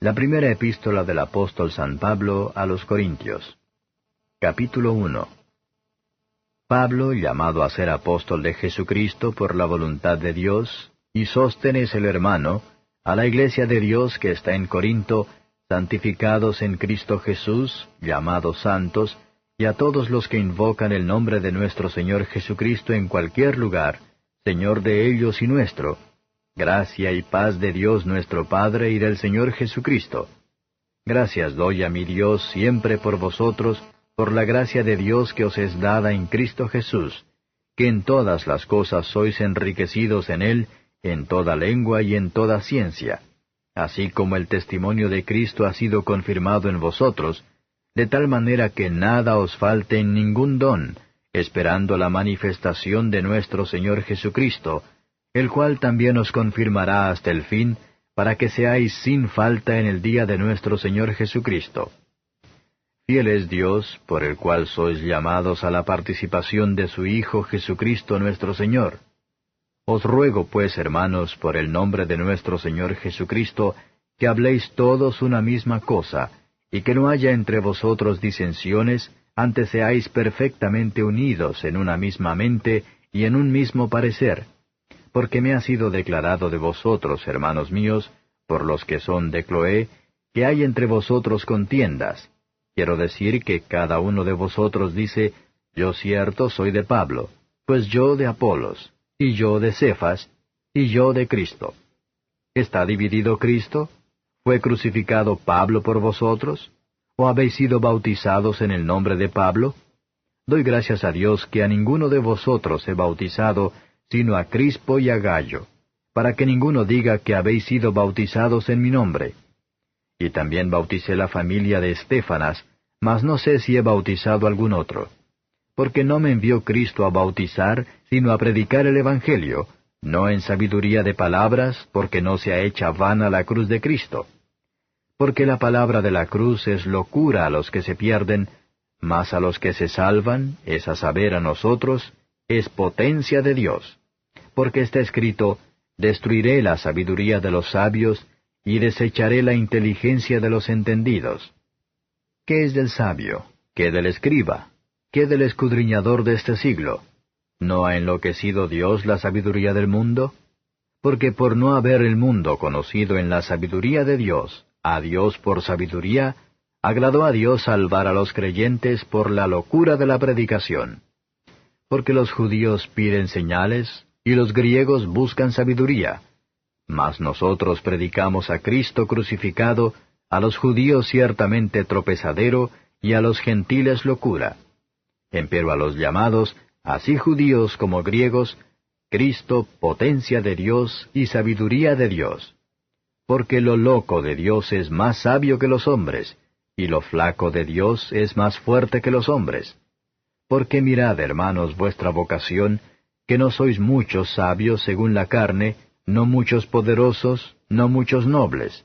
La primera epístola del apóstol San Pablo a los Corintios. Capítulo 1. Pablo, llamado a ser apóstol de Jesucristo por la voluntad de Dios, y Sóstenes el hermano, a la iglesia de Dios que está en Corinto, santificados en Cristo Jesús, llamados santos, y a todos los que invocan el nombre de nuestro Señor Jesucristo en cualquier lugar, Señor de ellos y nuestro, gracia y paz de Dios nuestro Padre y del Señor Jesucristo. Gracias doy a mi Dios siempre por vosotros, por la gracia de Dios que os es dada en Cristo Jesús, que en todas las cosas sois enriquecidos en Él, en toda lengua y en toda ciencia, así como el testimonio de Cristo ha sido confirmado en vosotros, de tal manera que nada os falte en ningún don, esperando la manifestación de nuestro Señor Jesucristo, el cual también os confirmará hasta el fin, para que seáis sin falta en el día de nuestro Señor Jesucristo. Fiel es Dios, por el cual sois llamados a la participación de su Hijo Jesucristo nuestro Señor. Os ruego pues, hermanos, por el nombre de nuestro Señor Jesucristo, que habléis todos una misma cosa, y que no haya entre vosotros disensiones, antes seáis perfectamente unidos en una misma mente y en un mismo parecer. Porque me ha sido declarado de vosotros, hermanos míos, por los que son de Cloé, que hay entre vosotros contiendas. Quiero decir que cada uno de vosotros dice, yo cierto soy de Pablo, pues yo de Apolos, y yo de Cefas, y yo de Cristo. ¿Está dividido Cristo? ¿Fue crucificado Pablo por vosotros? ¿O habéis sido bautizados en el nombre de Pablo? Doy gracias a Dios que a ninguno de vosotros he bautizado, sino a Crispo y a Gallo, para que ninguno diga que habéis sido bautizados en mi nombre. Y también bauticé la familia de Estéfanas, mas no sé si he bautizado algún otro. Porque no me envió Cristo a bautizar, sino a predicar el Evangelio, no en sabiduría de palabras, porque no sea hecha vana la cruz de Cristo. Porque la palabra de la cruz es locura a los que se pierden, mas a los que se salvan, es a saber a nosotros, es potencia de Dios. Porque está escrito, destruiré la sabiduría de los sabios, y desecharé la inteligencia de los entendidos. ¿Qué es del sabio? ¿Qué del escriba? ¿Qué del escudriñador de este siglo? ¿No ha enloquecido Dios la sabiduría del mundo? Porque por no haber el mundo conocido en la sabiduría de Dios, a Dios por sabiduría, agradó a Dios salvar a los creyentes por la locura de la predicación. Porque los judíos piden señales, y los griegos buscan sabiduría. Mas nosotros predicamos a Cristo crucificado, a los judíos ciertamente tropezadero, y a los gentiles locura. Empero a los llamados, así judíos como griegos, Cristo potencia de Dios y sabiduría de Dios. Porque lo loco de Dios es más sabio que los hombres, y lo flaco de Dios es más fuerte que los hombres. Porque mirad, hermanos, vuestra vocación, que no sois muchos sabios según la carne, no muchos poderosos, no muchos nobles.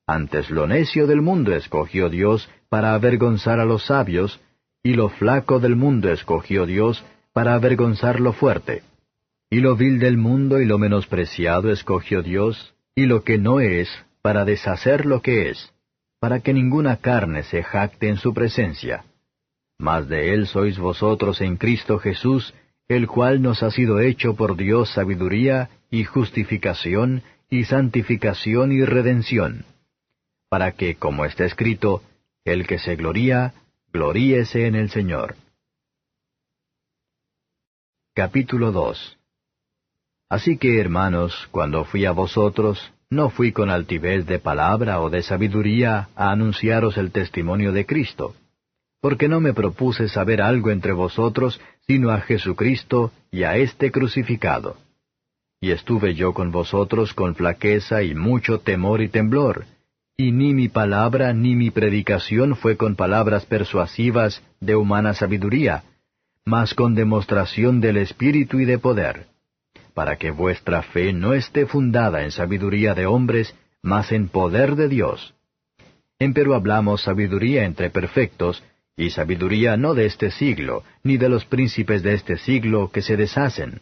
Antes lo necio del mundo escogió Dios para avergonzar a los sabios, y lo flaco del mundo escogió Dios para avergonzar lo fuerte. Y lo vil del mundo y lo menospreciado escogió Dios, y lo que no es, para deshacer lo que es, para que ninguna carne se jacte en su presencia. Mas de Él sois vosotros en Cristo Jesús, el cual nos ha sido hecho por Dios sabiduría, y justificación, y santificación y redención. Para que, como está escrito, el que se gloría, gloríese en el Señor. Capítulo 2. Así que, hermanos, cuando fui a vosotros, no fui con altivez de palabra o de sabiduría a anunciaros el testimonio de Cristo, porque no me propuse saber algo entre vosotros, sino a Jesucristo y a este crucificado. Y estuve yo con vosotros con flaqueza y mucho temor y temblor, y ni mi palabra ni mi predicación fue con palabras persuasivas de humana sabiduría, mas con demostración del Espíritu y de poder, para que vuestra fe no esté fundada en sabiduría de hombres, mas en poder de Dios. Empero hablamos sabiduría entre perfectos, y sabiduría no de este siglo, ni de los príncipes de este siglo que se deshacen.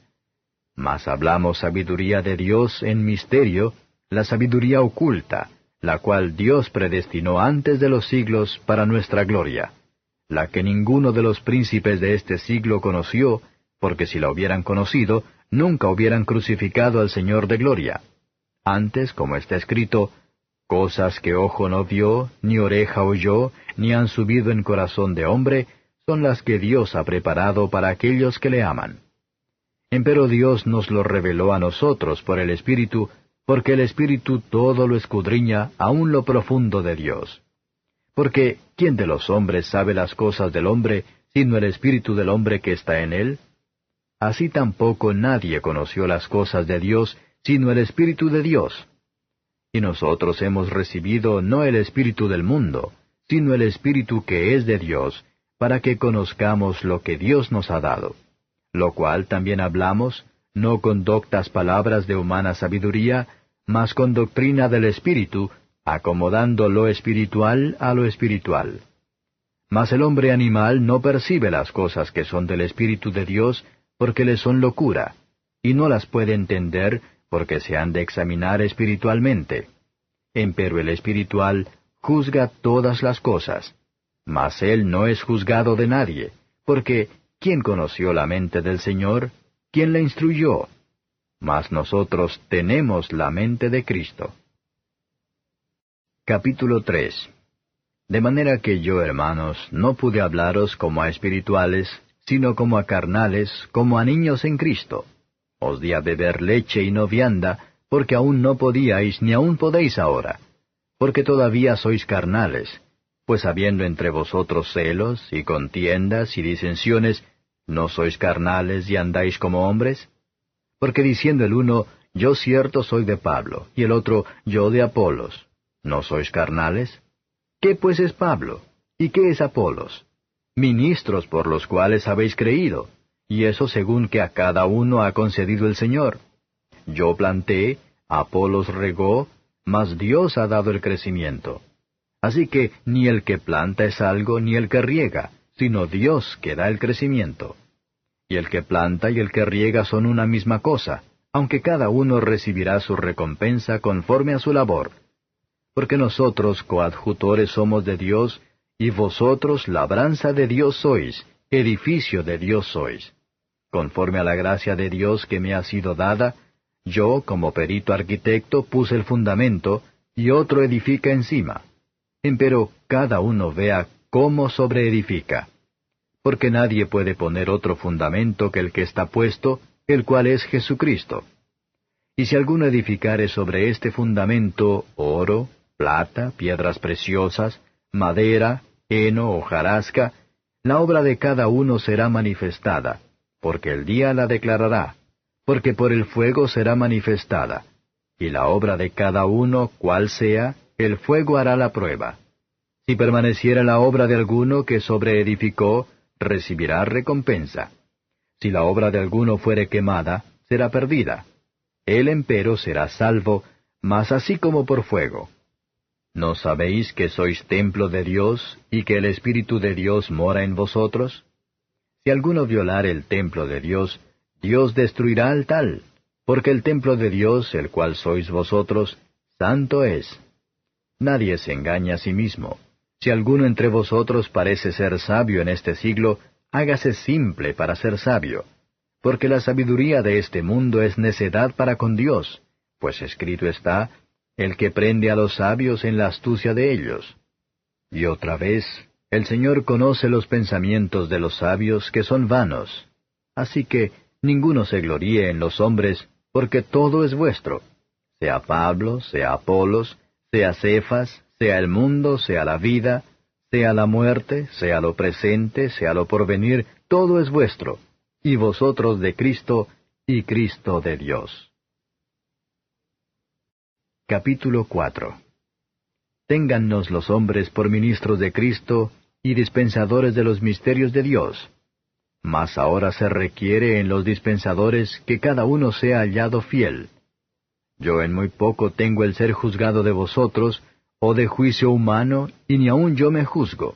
Mas hablamos sabiduría de Dios en misterio, la sabiduría oculta, la cual Dios predestinó antes de los siglos para nuestra gloria, la que ninguno de los príncipes de este siglo conoció, porque si la hubieran conocido, nunca hubieran crucificado al Señor de gloria. Antes, como está escrito, cosas que ojo no vio, ni oreja oyó, ni han subido en corazón de hombre, son las que Dios ha preparado para aquellos que le aman. Empero Dios nos lo reveló a nosotros por el Espíritu, porque el Espíritu todo lo escudriña aun lo profundo de Dios. Porque, ¿quién de los hombres sabe las cosas del hombre, sino el Espíritu del hombre que está en él? Así tampoco nadie conoció las cosas de Dios, sino el Espíritu de Dios. Y nosotros hemos recibido no el Espíritu del mundo, sino el Espíritu que es de Dios, para que conozcamos lo que Dios nos ha dado. Lo cual también hablamos, no con doctas palabras de humana sabiduría, mas con doctrina del Espíritu, acomodando lo espiritual a lo espiritual. Mas el hombre animal no percibe las cosas que son del Espíritu de Dios, porque le son locura, y no las puede entender, porque se han de examinar espiritualmente. Empero el espiritual juzga todas las cosas. Mas él no es juzgado de nadie, porque ¿quién conoció la mente del Señor? ¿Quién la instruyó? Mas nosotros tenemos la mente de Cristo. Capítulo 3. De manera que yo, hermanos, no pude hablaros como a espirituales, sino como a carnales, como a niños en Cristo. Os di a beber leche y no vianda, porque aún no podíais, ni aún podéis ahora, porque todavía sois carnales, pues habiendo entre vosotros celos, y contiendas, y disensiones, ¿no sois carnales y andáis como hombres? Porque diciendo el uno, yo cierto soy de Pablo, y el otro, yo de Apolos, ¿no sois carnales? ¿Qué pues es Pablo? ¿Y qué es Apolos? Ministros por los cuales habéis creído, y eso según que a cada uno ha concedido el Señor. Yo planté, Apolos regó, mas Dios ha dado el crecimiento. Así que ni el que planta es algo, ni el que riega, sino Dios que da el crecimiento. Y el que planta y el que riega son una misma cosa, aunque cada uno recibirá su recompensa conforme a su labor. Porque nosotros coadjutores somos de Dios, y vosotros labranza de Dios sois, edificio de Dios sois. Conforme a la gracia de Dios que me ha sido dada, yo, como perito arquitecto, puse el fundamento, y otro edifica encima. Empero cada uno vea cómo sobreedifica. Porque nadie puede poner otro fundamento que el que está puesto, el cual es Jesucristo. Y si alguno edificare sobre este fundamento oro, plata, piedras preciosas, madera, heno o hojarasca, la obra de cada uno será manifestada, porque el día la declarará, porque por el fuego será manifestada, y la obra de cada uno, cual sea, el fuego hará la prueba. Si permaneciera la obra de alguno que sobreedificó, recibirá recompensa. Si la obra de alguno fuere quemada, será perdida. Él empero será salvo, mas así como por fuego. ¿No sabéis que sois templo de Dios, y que el Espíritu de Dios mora en vosotros? Si alguno violare el templo de Dios, Dios destruirá al tal, porque el templo de Dios, el cual sois vosotros, santo es. Nadie se engaña a sí mismo. Si alguno entre vosotros parece ser sabio en este siglo, hágase simple para ser sabio, porque la sabiduría de este mundo es necedad para con Dios, pues escrito está, el que prende a los sabios en la astucia de ellos. Y otra vez, el Señor conoce los pensamientos de los sabios que son vanos. Así que ninguno se gloríe en los hombres, porque todo es vuestro, sea Pablo, sea Apolos, sea Cefas, sea el mundo, sea la vida, sea la muerte, sea lo presente, sea lo porvenir, todo es vuestro, y vosotros de Cristo, y Cristo de Dios. Capítulo 4. Téngannos los hombres por ministros de Cristo y dispensadores de los misterios de Dios. Mas ahora se requiere en los dispensadores que cada uno sea hallado fiel. Yo en muy poco tengo el ser juzgado de vosotros, o de juicio humano, y ni aun yo me juzgo.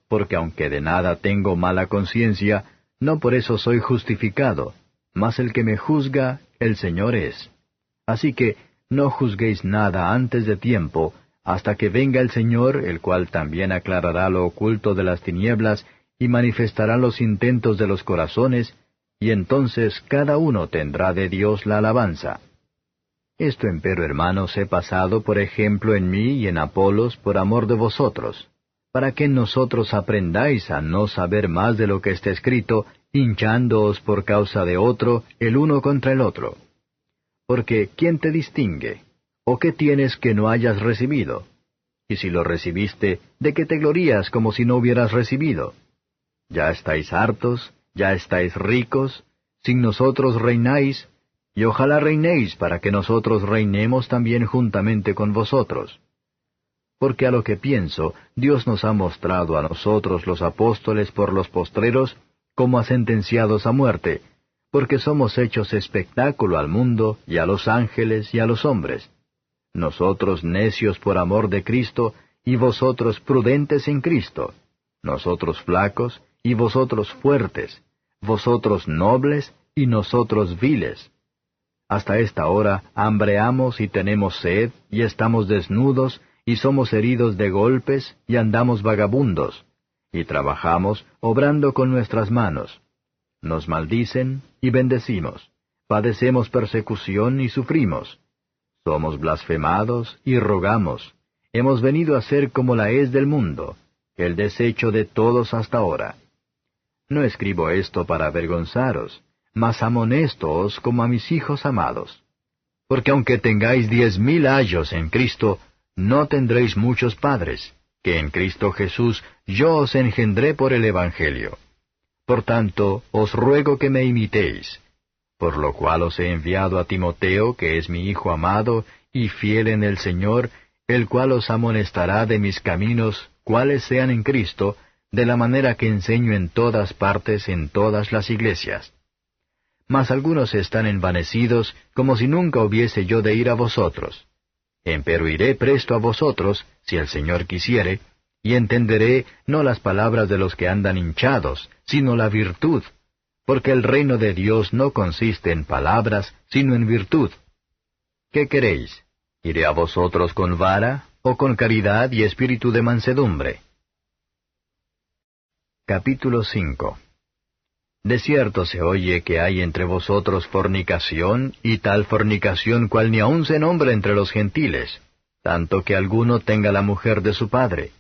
Porque aunque de nada tengo mala conciencia, no por eso soy justificado, mas el que me juzga, el Señor es. Así que no juzguéis nada antes de tiempo, hasta que venga el Señor, el cual también aclarará lo oculto de las tinieblas, y manifestará los intentos de los corazones, y entonces cada uno tendrá de Dios la alabanza. Esto empero, hermanos, he pasado por ejemplo en mí y en Apolos por amor de vosotros, para que en nosotros aprendáis a no saber más de lo que está escrito, hinchándoos por causa de otro, el uno contra el otro. Porque ¿quién te distingue? ¿O qué tienes que no hayas recibido? Y si lo recibiste, ¿de qué te glorías como si no hubieras recibido? Ya estáis hartos, ya estáis ricos, sin nosotros reináis, y ojalá reinéis para que nosotros reinemos también juntamente con vosotros. Porque a lo que pienso, Dios nos ha mostrado a nosotros los apóstoles por los postreros, como a sentenciados a muerte, porque somos hechos espectáculo al mundo, y a los ángeles, y a los hombres. Nosotros necios por amor de Cristo, y vosotros prudentes en Cristo. Nosotros flacos, y vosotros fuertes. Vosotros nobles, y nosotros viles. Hasta esta hora hambreamos y tenemos sed, y estamos desnudos, y somos heridos de golpes, y andamos vagabundos. Y trabajamos, obrando con nuestras manos. Nos maldicen, y bendecimos. Padecemos persecución, y sufrimos. Somos blasfemados, y rogamos. Hemos venido a ser como la hez del mundo, el desecho de todos hasta ahora. No escribo esto para avergonzaros, mas amonéstoos como a mis hijos amados. Porque aunque tengáis 10,000 ayos en Cristo, no tendréis muchos padres, que en Cristo Jesús yo os engendré por el Evangelio. Por tanto, os ruego que me imitéis, por lo cual os he enviado a Timoteo, que es mi hijo amado y fiel en el Señor, el cual os amonestará de mis caminos, cuáles sean en Cristo, de la manera que enseño en todas partes en todas las iglesias. Mas algunos están envanecidos, como si nunca hubiese yo de ir a vosotros. Empero iré presto a vosotros, si el Señor quisiere, y entenderé no las palabras de los que andan hinchados, sino la virtud, porque el reino de Dios no consiste en palabras, sino en virtud. ¿Qué queréis? ¿Iré a vosotros con vara, o con caridad y espíritu de mansedumbre? Capítulo 5. De cierto se oye que hay entre vosotros fornicación, y tal fornicación cual ni aun se nombra entre los gentiles, tanto que alguno tenga la mujer de su padre.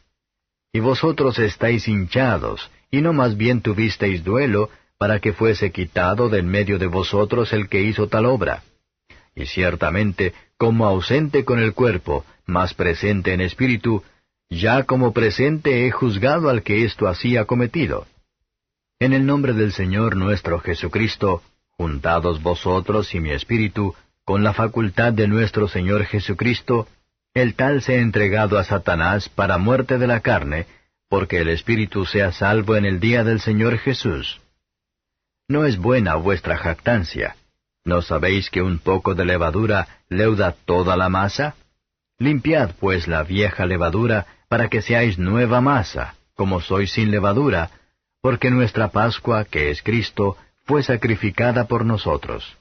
Y vosotros estáis hinchados, y no más bien tuvisteis duelo, para que fuese quitado del medio de vosotros el que hizo tal obra. Y ciertamente, como ausente con el cuerpo, mas presente en espíritu, ya como presente he juzgado al que esto así ha cometido. En el nombre del Señor nuestro Jesucristo, juntados vosotros y mi espíritu, con la facultad de nuestro Señor Jesucristo, el tal sea entregado a Satanás para muerte de la carne, porque el espíritu sea salvo en el día del Señor Jesús. No es buena vuestra jactancia. ¿No sabéis que un poco de levadura leuda toda la masa? Limpiad pues la vieja levadura, para que seáis nueva masa, como sois sin levadura, porque nuestra Pascua, que es Cristo, fue sacrificada por nosotros.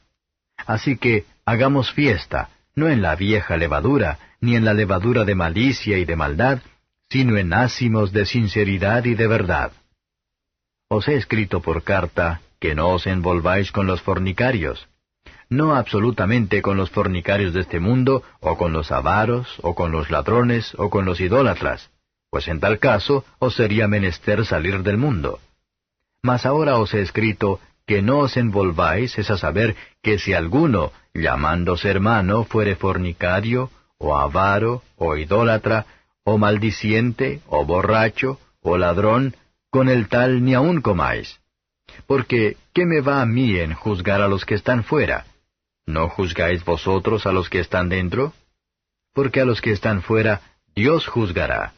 Así que hagamos fiesta, no en la vieja levadura, ni en la levadura de malicia y de maldad, sino en ácimos de sinceridad y de verdad. Os he escrito por carta que no os envolváis con los fornicarios, no absolutamente con los fornicarios de este mundo, o con los avaros, o con los ladrones, o con los idólatras, pues en tal caso os sería menester salir del mundo. Mas ahora os he escrito que no os envolváis, es a saber, que si alguno, llamándose hermano, fuere fornicario, o avaro, o idólatra, o maldiciente, o borracho, o ladrón, con el tal ni aun comáis. Porque, ¿qué me va a mí en juzgar a los que están fuera? ¿No juzgáis vosotros a los que están dentro? Porque a los que están fuera, Dios juzgará.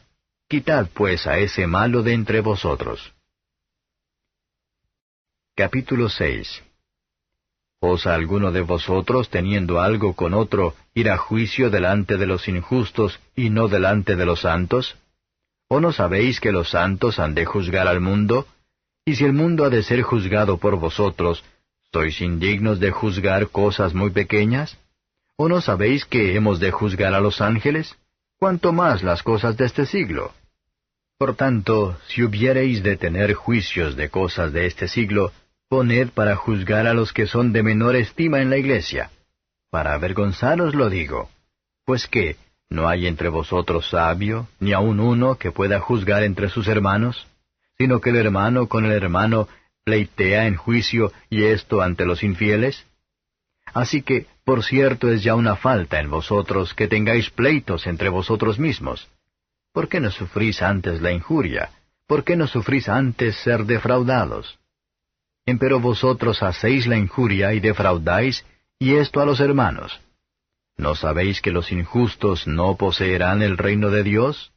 Quitad pues a ese malo de entre vosotros. Capítulo 6. ¿Osa alguno de vosotros, teniendo algo con otro, ir a juicio delante de los injustos y no delante de los santos? ¿O no sabéis que los santos han de juzgar al mundo? Y si el mundo ha de ser juzgado por vosotros, ¿sois indignos de juzgar cosas muy pequeñas? ¿O no sabéis que hemos de juzgar a los ángeles? cuánto más las cosas de este siglo. Por tanto, si hubiereis de tener juicios de cosas de este siglo, poned para juzgar a los que son de menor estima en la iglesia. Para avergonzaros lo digo. Pues qué, ¿no hay entre vosotros sabio, ni aun uno que pueda juzgar entre sus hermanos? Sino que el hermano con el hermano pleitea en juicio, y esto ante los infieles. Así que, por cierto, es ya una falta en vosotros que tengáis pleitos entre vosotros mismos. ¿Por qué no sufrís antes la injuria? ¿Por qué no sufrís antes ser defraudados? Empero vosotros hacéis la injuria y defraudáis, y esto a los hermanos. ¿No sabéis que los injustos no poseerán el reino de Dios?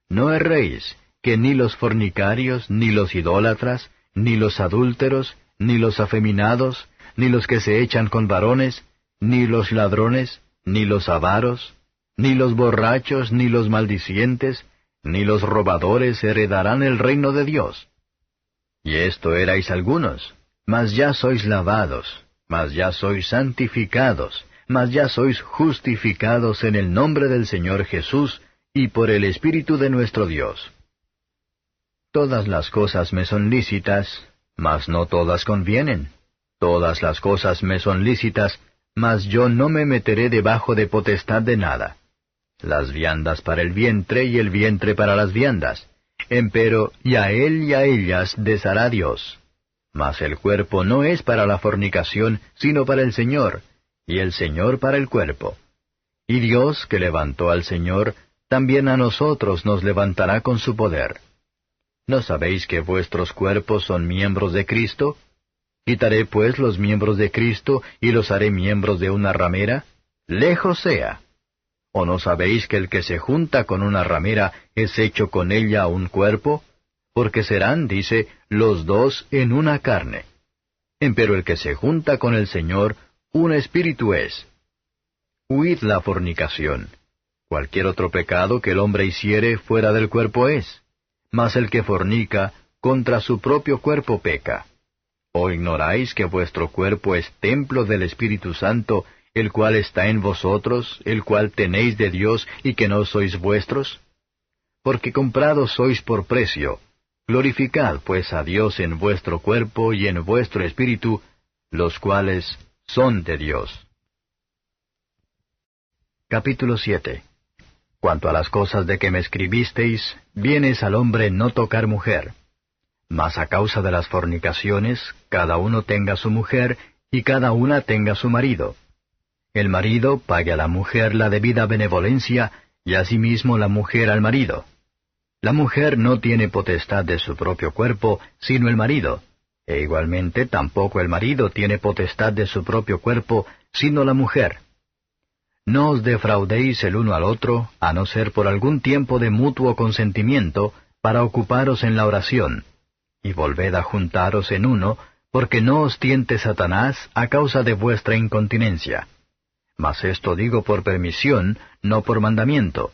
No erréis, que ni los fornicarios, ni los idólatras, ni los adúlteros, ni los afeminados, ni los que se echan con varones, ni los ladrones, ni los avaros, ni los borrachos, ni los maldicientes, ni los robadores heredarán el reino de Dios. Y esto erais algunos, mas ya sois lavados, mas ya sois santificados, mas ya sois justificados en el nombre del Señor Jesús y por el Espíritu de nuestro Dios. Todas las cosas me son lícitas, mas no todas convienen. Todas las cosas me son lícitas, mas yo no me meteré debajo de potestad de nada. Las viandas para el vientre y el vientre para las viandas. Empero, y a él y a ellas deshará Dios. Mas el cuerpo no es para la fornicación, sino para el Señor, y el Señor para el cuerpo. Y Dios, que levantó al Señor, también a nosotros nos levantará con su poder. ¿No sabéis que vuestros cuerpos son miembros de Cristo? ¿Quitaré pues los miembros de Cristo y los haré miembros de una ramera? Lejos sea. ¿O no sabéis que el que se junta con una ramera es hecho con ella un cuerpo? Porque serán, dice, los dos en una carne. Empero el que se junta con el Señor, un espíritu es. Huid la fornicación. Cualquier otro pecado que el hombre hiciere fuera del cuerpo es. Mas el que fornica, contra su propio cuerpo peca. ¿O ignoráis que vuestro cuerpo es templo del Espíritu Santo, el cual está en vosotros, el cual tenéis de Dios, y que no sois vuestros? Porque comprados sois por precio. Glorificad pues a Dios en vuestro cuerpo y en vuestro espíritu, los cuales son de Dios. Capítulo 7. Cuanto a las cosas de que me escribisteis, bien es al hombre no tocar mujer. Mas a causa de las fornicaciones, cada uno tenga su mujer, y cada una tenga su marido. El marido pague a la mujer la debida benevolencia, y asimismo la mujer al marido. La mujer no tiene potestad de su propio cuerpo, sino el marido, e igualmente tampoco el marido tiene potestad de su propio cuerpo, sino la mujer. No os defraudéis el uno al otro, a no ser por algún tiempo de mutuo consentimiento, para ocuparos en la oración, y volved a juntaros en uno, porque no os tiente Satanás a causa de vuestra incontinencia. Mas esto digo por permisión, no por mandamiento.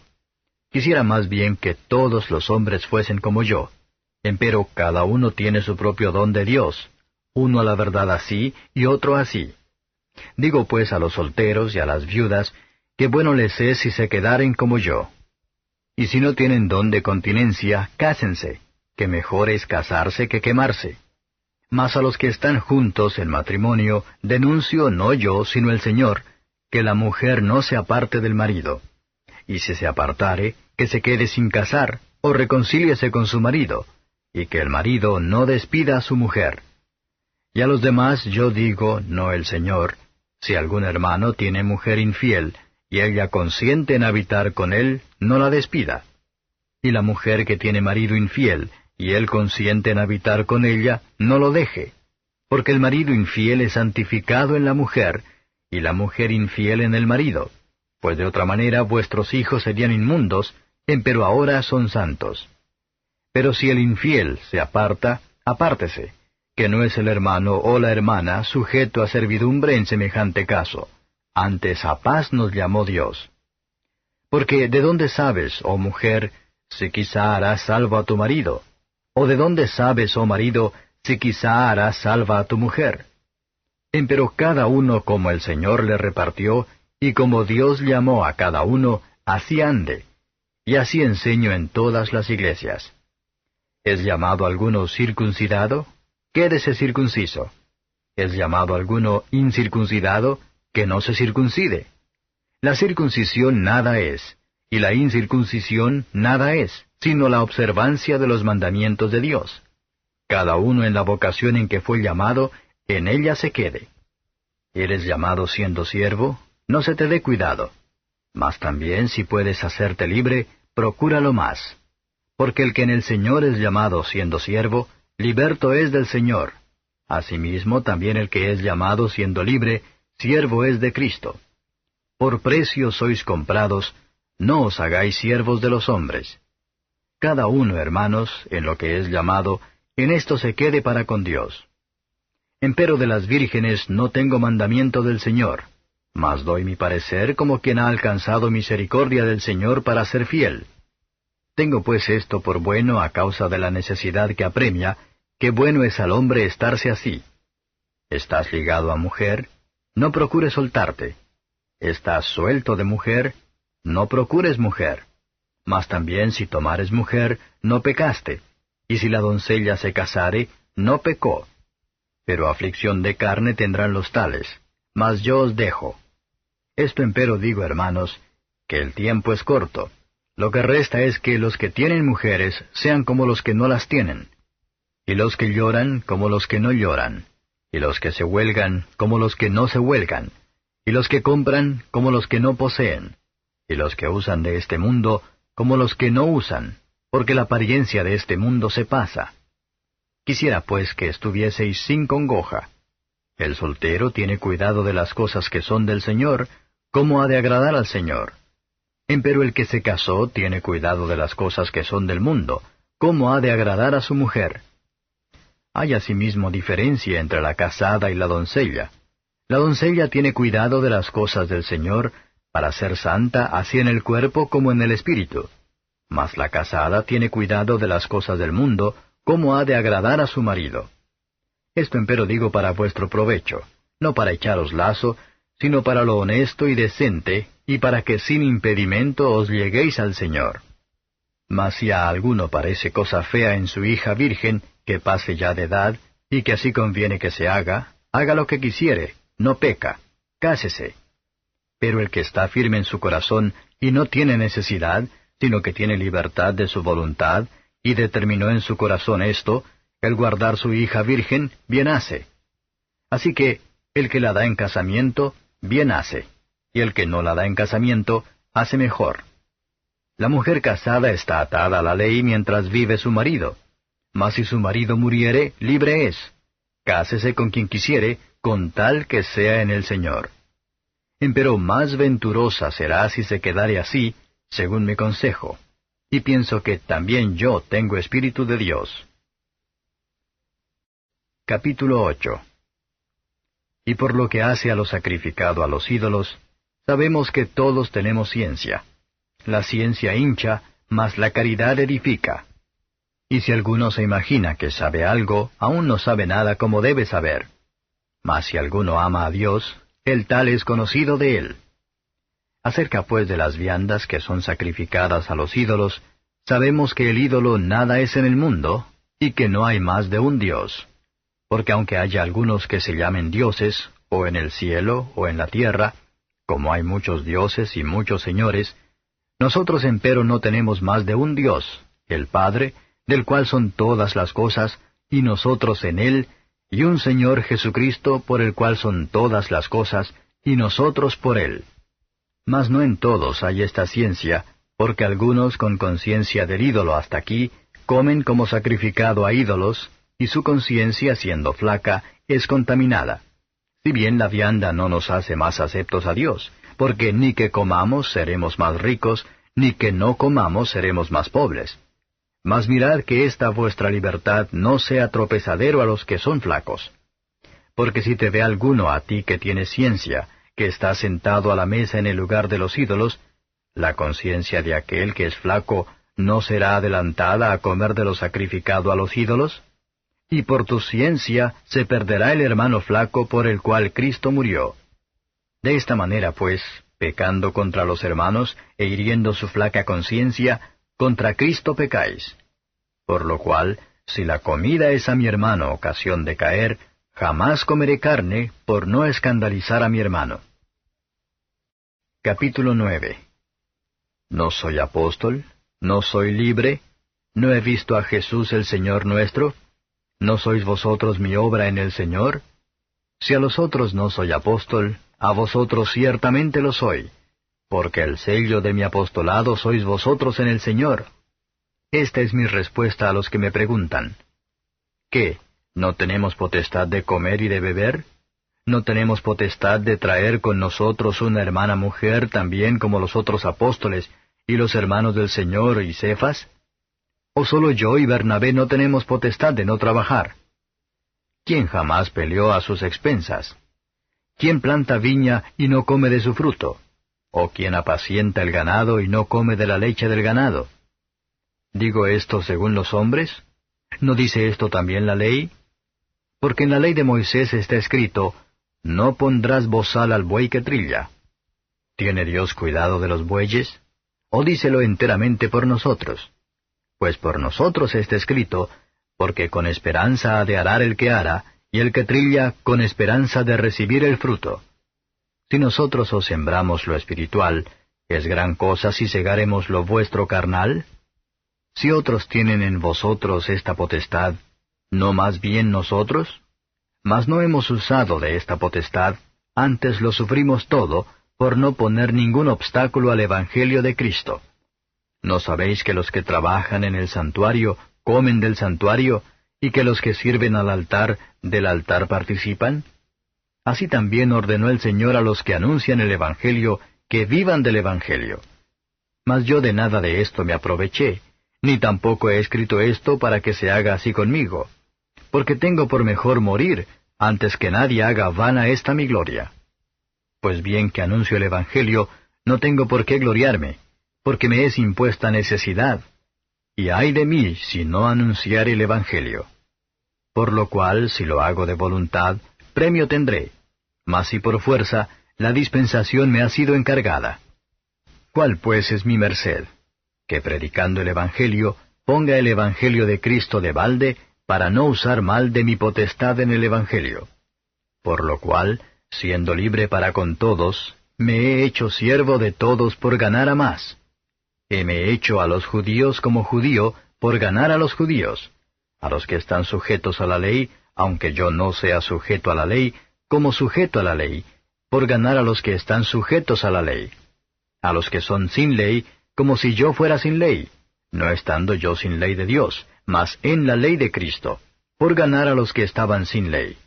Quisiera más bien que todos los hombres fuesen como yo. Empero cada uno tiene su propio don de Dios, uno a la verdad así y otro así. Digo pues a los solteros y a las viudas, que bueno les es si se quedaren como yo. Y si no tienen don de continencia, cásense, que mejor es casarse que quemarse. Mas a los que están juntos en matrimonio, denuncio no yo, sino el Señor, que la mujer no se aparte del marido. Y si se apartare, que se quede sin casar, o reconcíliese con su marido, y que el marido no despida a su mujer. Y a los demás yo digo, no el Señor, si algún hermano tiene mujer infiel, y ella consiente en habitar con él, no la despida. Y la mujer que tiene marido infiel, y él consiente en habitar con ella, no lo deje. Porque el marido infiel es santificado en la mujer, y la mujer infiel en el marido. Pues de otra manera vuestros hijos serían inmundos, empero ahora son santos. Pero si el infiel se aparta, apártese, que no es el hermano o la hermana sujeto a servidumbre en semejante caso. Antes a paz nos llamó Dios. Porque ¿de dónde sabes, oh mujer, si quizá harás salvo a tu marido? ¿O de dónde sabes, oh marido, si quizá harás salva a tu mujer? Empero cada uno como el Señor le repartió, y como Dios llamó a cada uno, así ande, y así enseño en todas las iglesias. ¿Es llamado alguno circuncidado? Quédese circunciso. ¿Es llamado alguno incircuncidado? Que no se circuncide. La circuncisión nada es, y la incircuncisión nada es, sino la observancia de los mandamientos de Dios. Cada uno en la vocación en que fue llamado, en ella se quede. ¿Eres llamado siendo siervo? No se te dé cuidado. Mas también si puedes hacerte libre, procúralo más. Porque el que en el Señor es llamado siendo siervo, liberto es del Señor. Asimismo también el que es llamado siendo libre, siervo es de Cristo. Por precio sois comprados, no os hagáis siervos de los hombres. Cada uno, hermanos, en lo que es llamado, en esto se quede para con Dios. Empero de las vírgenes no tengo mandamiento del Señor, mas doy mi parecer como quien ha alcanzado misericordia del Señor para ser fiel. Tengo pues esto por bueno a causa de la necesidad que apremia, que bueno es al hombre estarse así. ¿Estás ligado a mujer? No procures soltarte. ¿Estás suelto de mujer? No procures mujer. Mas también si tomares mujer, no pecaste. Y si la doncella se casare, no pecó. Pero aflicción de carne tendrán los tales. Mas yo os dejo. Esto empero digo, hermanos, que el tiempo es corto. Lo que resta es que los que tienen mujeres sean como los que no las tienen. Y los que lloran como los que no lloran. Y los que se huelgan como los que no se huelgan. Y los que compran como los que no poseen. Y los que usan de este mundo como los que no usan, porque la apariencia de este mundo se pasa. Quisiera pues que estuvieseis sin congoja. El soltero tiene cuidado de las cosas que son del Señor, cómo ha de agradar al Señor. Empero el que se casó tiene cuidado de las cosas que son del mundo, cómo ha de agradar a su mujer. Hay asimismo diferencia entre la casada y la doncella. La doncella tiene cuidado de las cosas del Señor, para ser santa así en el cuerpo como en el espíritu. Mas la casada tiene cuidado de las cosas del mundo, cómo ha de agradar a su marido. Esto empero digo para vuestro provecho, no para echaros lazo, sino para lo honesto y decente, y para que sin impedimento os lleguéis al Señor. Mas si a alguno parece cosa fea en su hija virgen, que pase ya de edad, y que así conviene que se haga, haga lo que quisiere, no peca, cásese. Pero el que está firme en su corazón, y no tiene necesidad, sino que tiene libertad de su voluntad, y determinó en su corazón esto, el guardar su hija virgen, bien hace. Así que, el que la da en casamiento, bien hace, y el que no la da en casamiento, hace mejor. La mujer casada está atada a la ley mientras vive su marido, mas si su marido muriere, libre es. Cásese con quien quisiere, con tal que sea en el Señor. Empero más venturosa será si se quedare así, según mi consejo. Y pienso que también yo tengo espíritu de Dios. Capítulo 8. Y por lo que hace a lo sacrificado a los ídolos, sabemos que todos tenemos ciencia. La ciencia hincha, mas la caridad edifica. Y si alguno se imagina que sabe algo, aún no sabe nada como debe saber. Mas si alguno ama a Dios, el tal es conocido de él. Acerca pues de las viandas que son sacrificadas a los ídolos, sabemos que el ídolo nada es en el mundo, y que no hay más de un Dios. Porque aunque haya algunos que se llamen dioses, o en el cielo, o en la tierra, como hay muchos dioses y muchos señores, nosotros empero no tenemos más de un Dios, el Padre, del cual son todas las cosas, y nosotros en él, y un Señor Jesucristo, por el cual son todas las cosas, y nosotros por él. Mas no en todos hay esta ciencia, porque algunos con conciencia del ídolo hasta aquí, comen como sacrificado a ídolos, y su conciencia, siendo flaca, es contaminada. Si bien la vianda no nos hace más aceptos a Dios, porque ni que comamos seremos más ricos, ni que no comamos seremos más pobres. Mas mirad que esta vuestra libertad no sea tropezadero a los que son flacos. Porque si te ve alguno a ti que tienes ciencia, que está sentado a la mesa en el lugar de los ídolos, la conciencia de aquel que es flaco no será adelantada a comer de lo sacrificado a los ídolos. Y por tu ciencia se perderá el hermano flaco por el cual Cristo murió. De esta manera, pues, pecando contra los hermanos e hiriendo su flaca conciencia, contra Cristo pecáis. Por lo cual, si la comida es a mi hermano ocasión de caer, jamás comeré carne por no escandalizar a mi hermano. Capítulo 9. ¿No soy apóstol? ¿No soy libre? ¿No he visto a Jesús el Señor nuestro? ¿No sois vosotros mi obra en el Señor? Si a los otros no soy apóstol, a vosotros ciertamente lo soy, porque el sello de mi apostolado sois vosotros en el Señor. Esta es mi respuesta a los que me preguntan. ¿Qué? ¿No tenemos potestad de comer y de beber? ¿No tenemos potestad de traer con nosotros una hermana mujer también como los otros apóstoles y los hermanos del Señor y Cefas? ¿O solo yo y Bernabé no tenemos potestad de no trabajar? ¿Quién jamás peleó a sus expensas? ¿Quién planta viña y no come de su fruto? ¿O quién apacienta el ganado y no come de la leche del ganado? ¿Digo esto según los hombres? ¿No dice esto también la ley? Porque en la ley de Moisés está escrito, no pondrás bozal al buey que trilla. ¿Tiene Dios cuidado de los bueyes? ¿O dícelo enteramente por nosotros? Pues por nosotros está escrito, porque con esperanza ha de arar el que ara, y el que trilla con esperanza de recibir el fruto. Si nosotros os sembramos lo espiritual, ¿es gran cosa si segaremos lo vuestro carnal? Si otros tienen en vosotros esta potestad, ¿no más bien nosotros? Mas no hemos usado de esta potestad, antes lo sufrimos todo, por no poner ningún obstáculo al Evangelio de Cristo. ¿No sabéis que los que trabajan en el santuario comen del santuario, y que los que sirven al altar del altar participan? Así también ordenó el Señor a los que anuncian el Evangelio, que vivan del Evangelio. Mas yo de nada de esto me aproveché, ni tampoco he escrito esto para que se haga así conmigo, porque tengo por mejor morir, antes que nadie haga vana esta mi gloria. Pues bien que anuncio el Evangelio, no tengo por qué gloriarme, porque me es impuesta necesidad, y ay de mí si no anunciare el Evangelio. Por lo cual, si lo hago de voluntad, premio tendré, mas si por fuerza, la dispensación me ha sido encargada. ¿Cuál pues es mi merced? Que predicando el Evangelio, ponga el Evangelio de Cristo de balde, para no usar mal de mi potestad en el Evangelio. Por lo cual, siendo libre para con todos, me he hecho siervo de todos por ganar a más. Heme hecho a los judíos como judío, por ganar a los judíos, a los que están sujetos a la ley, aunque yo no sea sujeto a la ley, como sujeto a la ley, por ganar a los que están sujetos a la ley, a los que son sin ley, como si yo fuera sin ley, no estando yo sin ley de Dios, mas en la ley de Cristo, por ganar a los que estaban sin ley.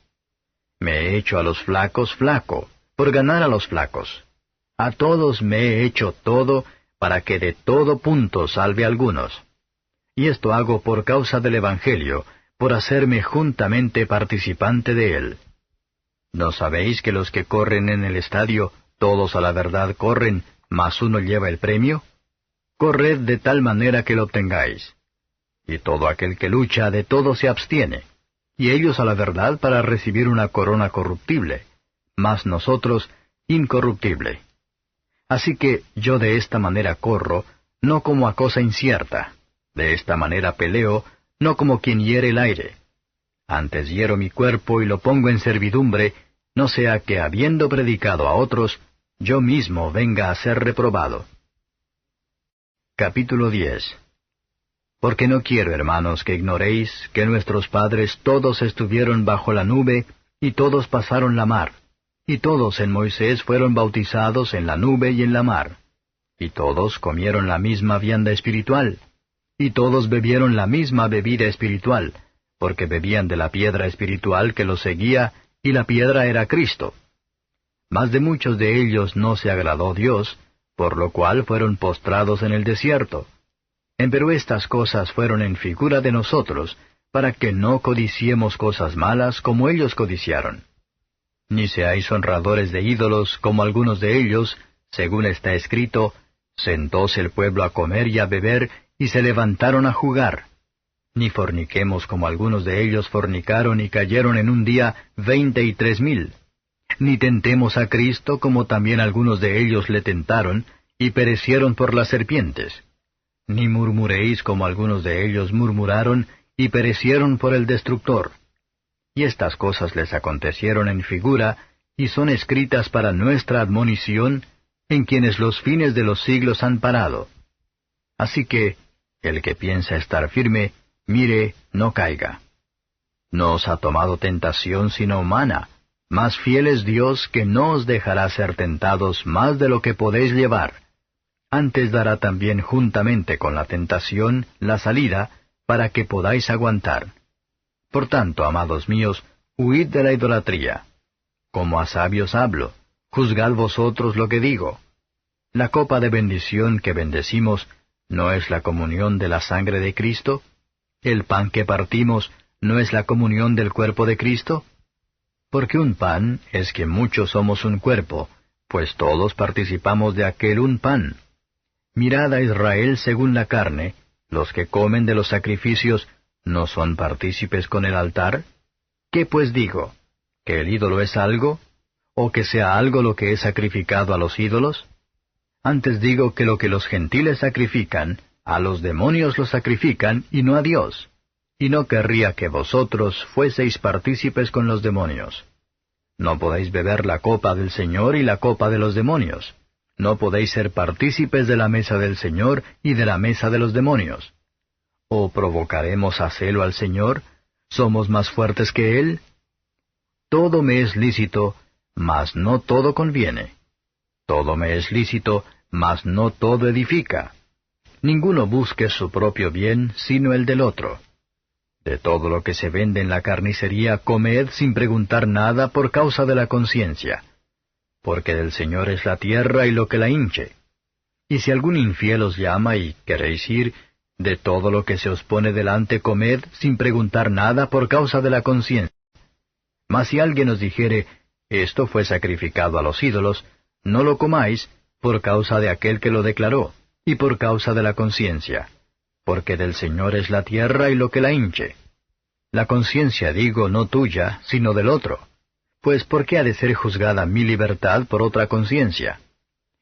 Me he hecho a los flacos flaco, por ganar a los flacos. A todos me he hecho todo, para que de todo punto salve a algunos. Y esto hago por causa del Evangelio, por hacerme juntamente participante de él. ¿No sabéis que los que corren en el estadio, todos a la verdad corren, mas uno lleva el premio? Corred de tal manera que lo obtengáis. Y todo aquel que lucha de todo se abstiene, y ellos a la verdad para recibir una corona corruptible, mas nosotros incorruptible. Así que yo de esta manera corro, no como a cosa incierta, de esta manera peleo, no como quien hiere el aire. Antes hiero mi cuerpo y lo pongo en servidumbre, no sea que habiendo predicado a otros, yo mismo venga a ser reprobado. Capítulo 10. Porque no quiero, hermanos, que ignoréis que nuestros padres todos estuvieron bajo la nube, y todos pasaron la mar, y todos en Moisés fueron bautizados en la nube y en la mar, y todos comieron la misma vianda espiritual, y todos bebieron la misma bebida espiritual, porque bebían de la piedra espiritual que los seguía, y la piedra era Cristo. Mas de muchos de ellos no se agradó Dios, por lo cual fueron postrados en el desierto. Empero estas cosas fueron en figura de nosotros, para que no codiciemos cosas malas como ellos codiciaron. Ni seáis honradores de ídolos como algunos de ellos, según está escrito, sentóse el pueblo a comer y a beber, y se levantaron a jugar. Ni forniquemos como algunos de ellos fornicaron y cayeron en un día 23,000. Ni tentemos a Cristo como también algunos de ellos le tentaron, y perecieron por las serpientes. Ni murmuréis como algunos de ellos murmuraron, y perecieron por el destructor. Y estas cosas les acontecieron en figura, y son escritas para nuestra admonición, en quienes los fines de los siglos han parado. Así que, el que piensa estar firme, mire, no caiga. No os ha tomado tentación sino humana, mas fiel es Dios que no os dejará ser tentados más de lo que podéis llevar. Antes dará también juntamente con la tentación la salida, para que podáis aguantar. Por tanto, amados míos, huid de la idolatría. Como a sabios hablo, juzgad vosotros lo que digo. La copa de bendición que bendecimos, ¿no es la comunión de la sangre de Cristo? ¿El pan que partimos, no es la comunión del cuerpo de Cristo? Porque un pan es que muchos somos un cuerpo, pues todos participamos de aquel un pan. Mirad a Israel según la carne, los que comen de los sacrificios, ¿no son partícipes con el altar? ¿Qué pues digo? ¿Que el ídolo es algo? ¿O que sea algo lo que es sacrificado a los ídolos? Antes digo que lo que los gentiles sacrifican, a los demonios lo sacrifican, y no a Dios. Y no querría que vosotros fueseis partícipes con los demonios. No podéis beber la copa del Señor y la copa de los demonios. No podéis ser partícipes de la mesa del Señor y de la mesa de los demonios. ¿O provocaremos a celo al Señor? ¿Somos más fuertes que Él? Todo me es lícito, mas no todo conviene. Todo me es lícito, mas no todo edifica. Ninguno busque su propio bien, sino el del otro. De todo lo que se vende en la carnicería, comed sin preguntar nada por causa de la conciencia. Porque del Señor es la tierra y lo que la hinche. Y si algún infiel os llama y queréis ir, de todo lo que se os pone delante comed sin preguntar nada por causa de la conciencia. Mas si alguien os dijere, esto fue sacrificado a los ídolos, no lo comáis por causa de aquel que lo declaró, y por causa de la conciencia. Porque del Señor es la tierra y lo que la hinche. La conciencia digo no tuya, sino del otro. Pues ¿por qué ha de ser juzgada mi libertad por otra conciencia?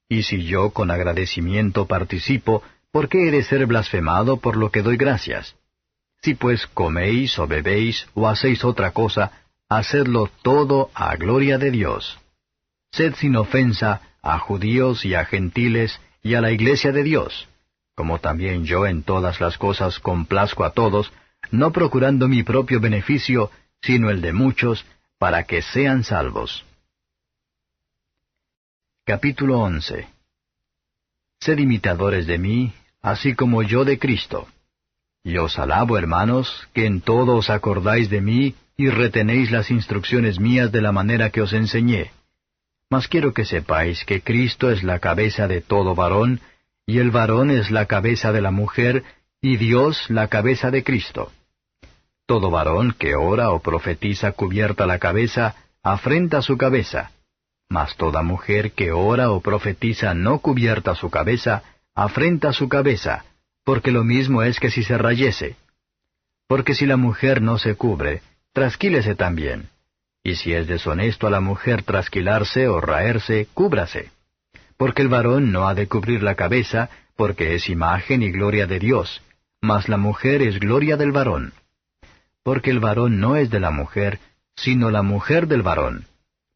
Y si yo con agradecimiento participo, ¿por qué he de ser blasfemado por lo que doy gracias? Si pues coméis o bebéis o hacéis otra cosa, hacedlo todo a gloria de Dios. Sed sin ofensa a judíos y a gentiles y a la iglesia de Dios, como también yo en todas las cosas complazco a todos, no procurando mi propio beneficio, sino el de muchos, para que sean salvos. Capítulo 11. Sed imitadores de mí, así como yo de Cristo. Y os alabo, hermanos, que en todo os acordáis de mí y retenéis las instrucciones mías de la manera que os enseñé. Mas quiero que sepáis que Cristo es la cabeza de todo varón, y el varón es la cabeza de la mujer, y Dios la cabeza de Cristo. Todo varón que ora o profetiza cubierta la cabeza, afrenta su cabeza. Mas toda mujer que ora o profetiza no cubierta su cabeza, afrenta su cabeza, porque lo mismo es que si se rayese. Porque si la mujer no se cubre, trasquílese también. Y si es deshonesto a la mujer trasquilarse o raerse, cúbrase. Porque el varón no ha de cubrir la cabeza, porque es imagen y gloria de Dios, mas la mujer es gloria del varón. Porque el varón no es de la mujer, sino la mujer del varón.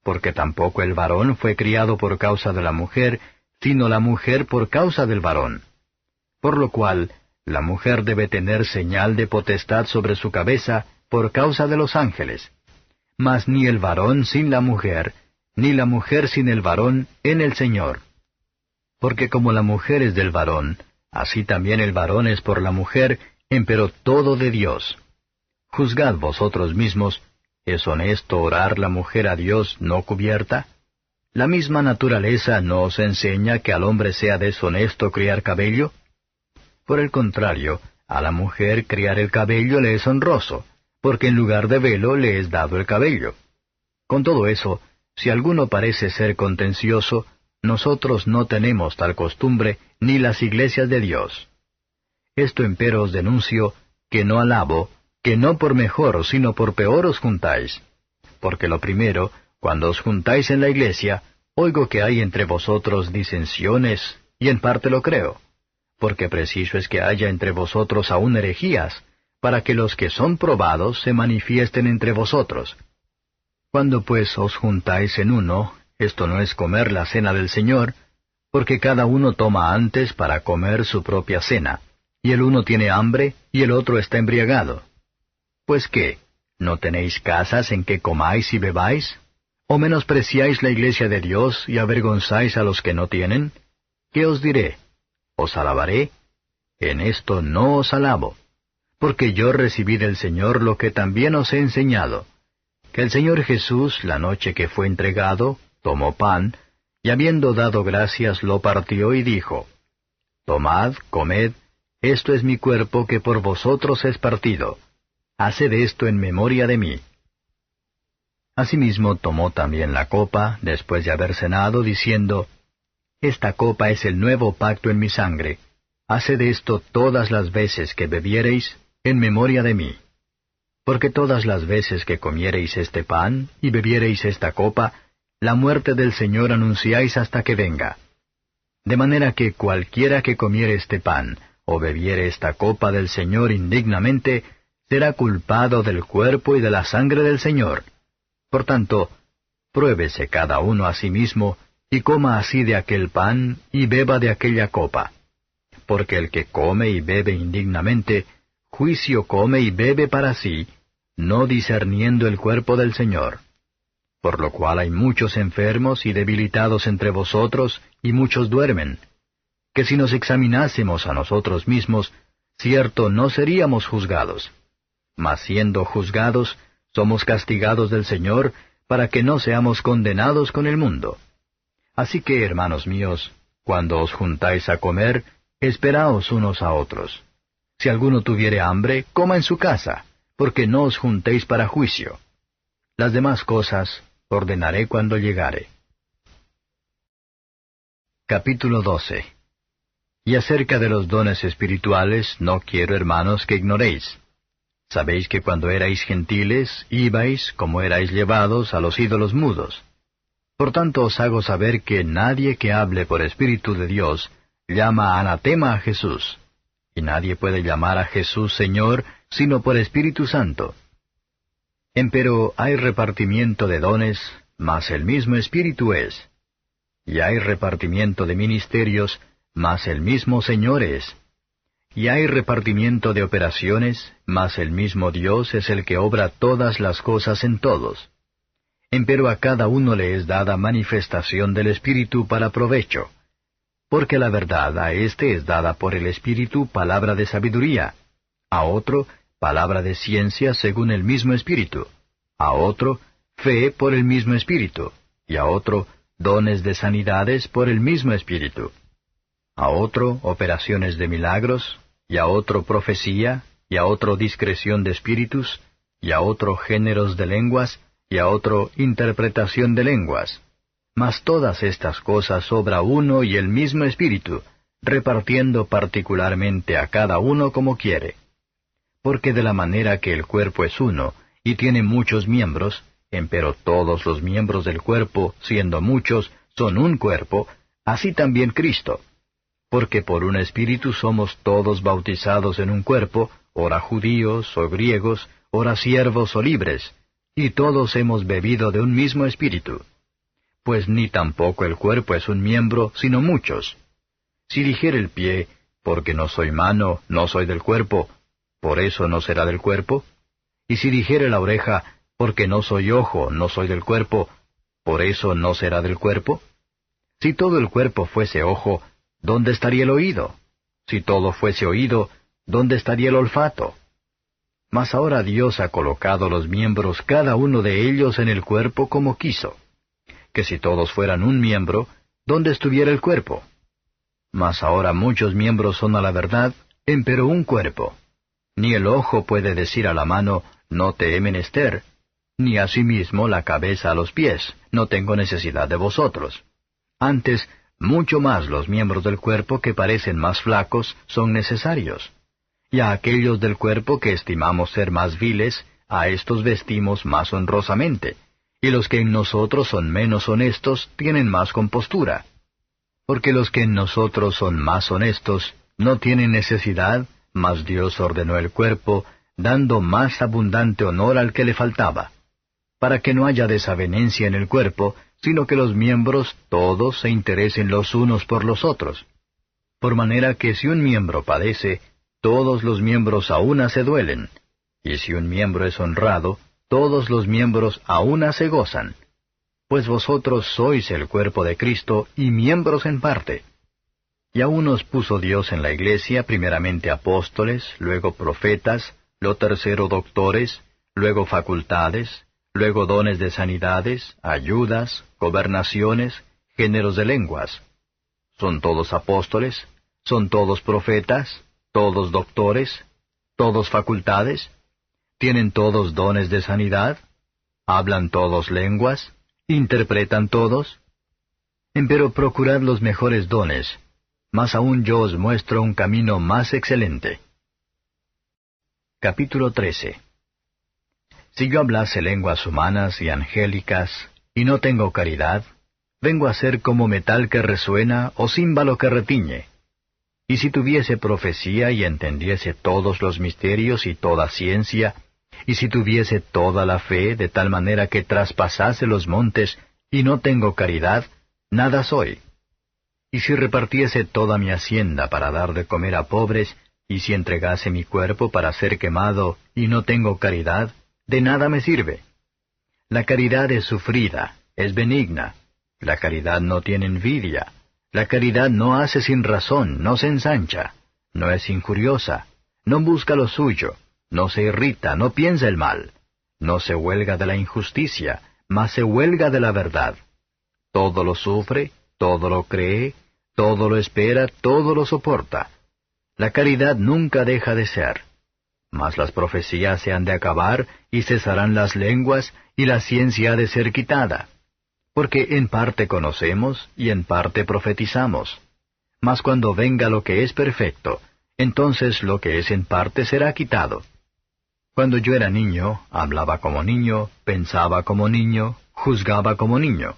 Porque tampoco el varón fue criado por causa de la mujer, sino la mujer por causa del varón. Por lo cual, la mujer debe tener señal de potestad sobre su cabeza por causa de los ángeles. Mas ni el varón sin la mujer, ni la mujer sin el varón en el Señor. Porque como la mujer es del varón, así también el varón es por la mujer, empero todo de Dios. Juzgad vosotros mismos, ¿es honesto orar la mujer a Dios no cubierta? ¿La misma naturaleza no os enseña que al hombre sea deshonesto criar cabello? Por el contrario, a la mujer criar el cabello le es honroso, porque en lugar de velo le es dado el cabello. Con todo eso, si alguno parece ser contencioso, nosotros no tenemos tal costumbre, ni las iglesias de Dios. Esto empero os denuncio, que no alabo, que no por mejor, sino por peor os juntáis. Porque lo primero, Cuando os juntáis en la iglesia, oigo que hay entre vosotros disensiones, y en parte lo creo, porque preciso es que haya entre vosotros aún herejías, para que los que son probados se manifiesten entre vosotros. Cuando pues os juntáis en uno, esto no es comer la cena del Señor, porque cada uno toma antes para comer su propia cena, y el uno tiene hambre y el otro está embriagado. Pues qué, ¿no tenéis casas en que comáis y bebáis? ¿O menospreciáis la iglesia de Dios y avergonzáis a los que no tienen? ¿Qué os diré? ¿Os alabaré? En esto no os alabo, porque yo recibí del Señor lo que también os he enseñado, que el Señor Jesús, la noche que fue entregado, tomó pan, y habiendo dado gracias lo partió y dijo, Tomad, comed, esto es mi cuerpo que por vosotros es partido. Haced esto en memoria de mí. Asimismo tomó también la copa, después de haber cenado, diciendo, Esta copa es el nuevo pacto en mi sangre. Haced esto todas las veces que bebiereis, en memoria de mí. Porque todas las veces que comiereis este pan, y bebiereis esta copa, la muerte del Señor anunciáis hasta que venga. De manera que cualquiera que comiere este pan, o bebiere esta copa del Señor indignamente, será culpado del cuerpo y de la sangre del Señor. Por tanto, pruébese cada uno a sí mismo, y coma así de aquel pan, y beba de aquella copa. Porque el que come y bebe indignamente, juicio come y bebe para sí, no discerniendo el cuerpo del Señor. Por lo cual hay muchos enfermos y debilitados entre vosotros, y muchos duermen. Que si nos examinásemos a nosotros mismos, cierto no seríamos juzgados. Mas siendo juzgados, somos castigados del Señor, para que no seamos condenados con el mundo. Así que, hermanos míos, cuando os juntáis a comer, esperaos unos a otros. Si alguno tuviere hambre, coma en su casa, porque no os juntéis para juicio. Las demás cosas ordenaré cuando llegare. Capítulo 12. Y acerca de los dones espirituales, no quiero, hermanos, que ignoréis. Sabéis que cuando erais gentiles, ibais, como erais llevados, a los ídolos mudos. Por tanto os hago saber que nadie que hable por Espíritu de Dios, llama anatema a Jesús. Y nadie puede llamar a Jesús Señor, sino por Espíritu Santo. Empero hay repartimiento de dones, mas el mismo Espíritu es. Y hay repartimiento de ministerios, mas el mismo Señor es. Y hay repartimiento de operaciones, mas el mismo Dios es el que obra todas las cosas en todos. Empero a cada uno le es dada manifestación del Espíritu para provecho. Porque la verdad a éste es dada por el Espíritu palabra de sabiduría, a otro palabra de ciencia según el mismo Espíritu, a otro fe por el mismo Espíritu, y a otro dones de sanidades por el mismo Espíritu, a otro operaciones de milagros, y a otro profecía, y a otro discreción de espíritus, y a otro géneros de lenguas, y a otro interpretación de lenguas. Mas todas estas cosas obra uno y el mismo Espíritu, repartiendo particularmente a cada uno como quiere. Porque de la manera que el cuerpo es uno, y tiene muchos miembros, empero todos los miembros del cuerpo, siendo muchos, son un cuerpo, así también Cristo. Porque por un Espíritu somos todos bautizados en un cuerpo, ora judíos o griegos, ora siervos o libres, y todos hemos bebido de un mismo Espíritu. Pues ni tampoco el cuerpo es un miembro, sino muchos. Si dijere el pie, porque no soy mano, no soy del cuerpo, ¿por eso no será del cuerpo? Y si dijere la oreja, porque no soy ojo, no soy del cuerpo, ¿por eso no será del cuerpo? Si todo el cuerpo fuese ojo, ¿dónde estaría el oído? Si todo fuese oído, ¿dónde estaría el olfato? Mas ahora Dios ha colocado los miembros cada uno de ellos en el cuerpo como quiso. Que si todos fueran un miembro, ¿dónde estuviera el cuerpo? Mas ahora muchos miembros son a la verdad, empero un cuerpo. Ni el ojo puede decir a la mano, no te he menester, ni asimismo la cabeza a los pies, no tengo necesidad de vosotros. Antes, mucho más los miembros del cuerpo que parecen más flacos son necesarios. Y a aquellos del cuerpo que estimamos ser más viles, a éstos vestimos más honrosamente, y los que en nosotros son menos honestos tienen más compostura. Porque los que en nosotros son más honestos no tienen necesidad, mas Dios ordenó el cuerpo, dando más abundante honor al que le faltaba, para que no haya desavenencia en el cuerpo, sino que los miembros todos se interesen los unos por los otros. Por manera que si un miembro padece, todos los miembros a una se duelen, y si un miembro es honrado, todos los miembros a una se gozan. Pues vosotros sois el cuerpo de Cristo y miembros en parte. Y aún os puso Dios en la iglesia primeramente apóstoles, luego profetas, lo tercero doctores, luego facultades, luego dones de sanidades, ayudas, gobernaciones, géneros de lenguas. ¿Son todos apóstoles? ¿Son todos profetas? ¿Todos doctores? ¿Todos facultades? ¿Tienen todos dones de sanidad? ¿Hablan todos lenguas? ¿Interpretan todos? Empero procurad los mejores dones, mas aún yo os muestro un camino más excelente. Capítulo 13. Si yo hablase lenguas humanas y angélicas, y no tengo caridad, vengo a ser como metal que resuena o címbalo que retiñe. Y si tuviese profecía y entendiese todos los misterios y toda ciencia, y si tuviese toda la fe de tal manera que traspasase los montes, y no tengo caridad, nada soy. Y si repartiese toda mi hacienda para dar de comer a pobres, y si entregase mi cuerpo para ser quemado, y no tengo caridad, de nada me sirve. La caridad es sufrida, es benigna. La caridad no tiene envidia. La caridad no hace sin razón, no se ensancha. No es injuriosa. No busca lo suyo. No se irrita, no piensa el mal. No se huelga de la injusticia, mas se huelga de la verdad. Todo lo sufre, todo lo cree, todo lo espera, todo lo soporta. La caridad nunca deja de ser. Mas las profecías se han de acabar, y cesarán las lenguas, y la ciencia ha de ser quitada. Porque en parte conocemos, y en parte profetizamos. Mas cuando venga lo que es perfecto, entonces lo que es en parte será quitado. Cuando yo era niño, hablaba como niño, pensaba como niño, juzgaba como niño.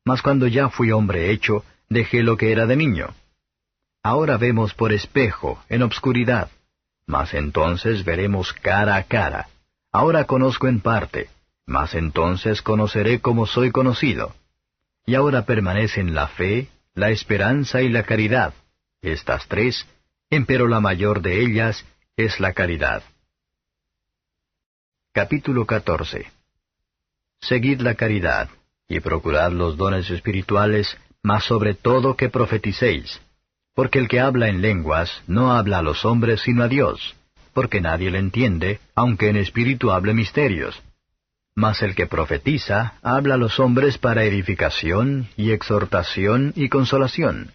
Mas cuando ya fui hombre hecho, dejé lo que era de niño. Ahora vemos por espejo, en obscuridad. Mas entonces veremos cara a cara. Ahora conozco en parte, mas entonces conoceré como soy conocido. Y ahora permanecen la fe, la esperanza y la caridad. Estas tres, empero la mayor de ellas es la caridad. Capítulo 14. Seguid la caridad, y procurad los dones espirituales, mas sobre todo que profeticéis. Porque el que habla en lenguas no habla a los hombres sino a Dios, porque nadie le entiende, aunque en espíritu hable misterios. Mas el que profetiza habla a los hombres para edificación y exhortación y consolación.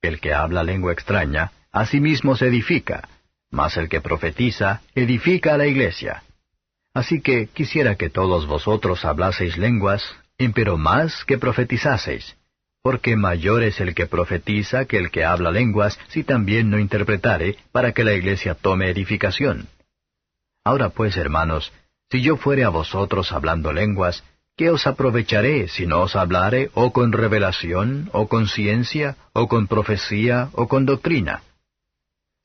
El que habla lengua extraña, a sí mismo se edifica, mas el que profetiza edifica a la iglesia. Así que quisiera que todos vosotros hablaseis lenguas, empero más que profetizaseis, porque mayor es el que profetiza que el que habla lenguas, si también no interpretare, para que la iglesia tome edificación. Ahora pues, hermanos, si yo fuere a vosotros hablando lenguas, ¿qué os aprovecharé si no os hablare o con revelación, o con ciencia, o con profecía, o con doctrina?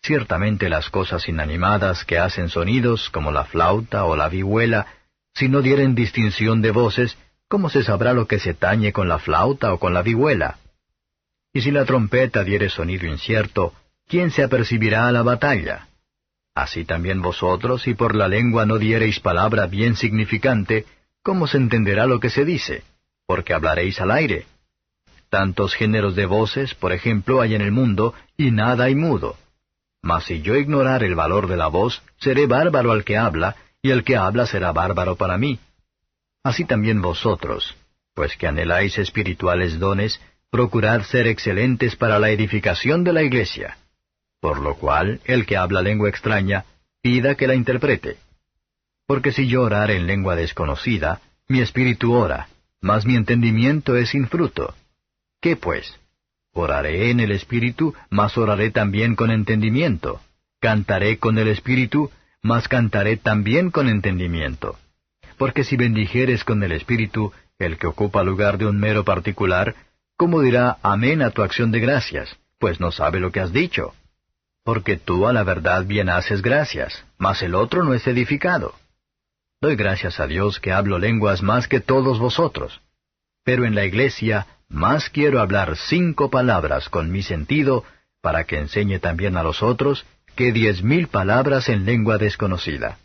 Ciertamente las cosas inanimadas que hacen sonidos, como la flauta o la vihuela, si no dieren distinción de voces, ¿cómo se sabrá lo que se tañe con la flauta o con la vihuela? Y si la trompeta diere sonido incierto, ¿quién se apercibirá a la batalla? Así también vosotros, si por la lengua no diereis palabra bien significante, ¿cómo se entenderá lo que se dice? Porque hablaréis al aire. Tantos géneros de voces, por ejemplo, hay en el mundo, y nada hay mudo. Mas si yo ignorar el valor de la voz, seré bárbaro al que habla, y el que habla será bárbaro para mí. Así también vosotros, pues que anheláis espirituales dones, procurad ser excelentes para la edificación de la iglesia. Por lo cual, el que habla lengua extraña, pida que la interprete. Porque si yo orare en lengua desconocida, mi espíritu ora, mas mi entendimiento es sin fruto. ¿Qué pues? Oraré en el espíritu, mas oraré también con entendimiento. Cantaré con el espíritu, mas cantaré también con entendimiento. Porque si bendijeres con el Espíritu el que ocupa lugar de un mero particular, ¿cómo dirá amén a tu acción de gracias? Pues no sabe lo que has dicho. Porque tú a la verdad bien haces gracias, mas el otro no es edificado. Doy gracias a Dios que hablo lenguas más que todos vosotros. Pero en la iglesia más quiero hablar 5 palabras con mi sentido, para que enseñe también a los otros, que 10,000 palabras en lengua desconocida.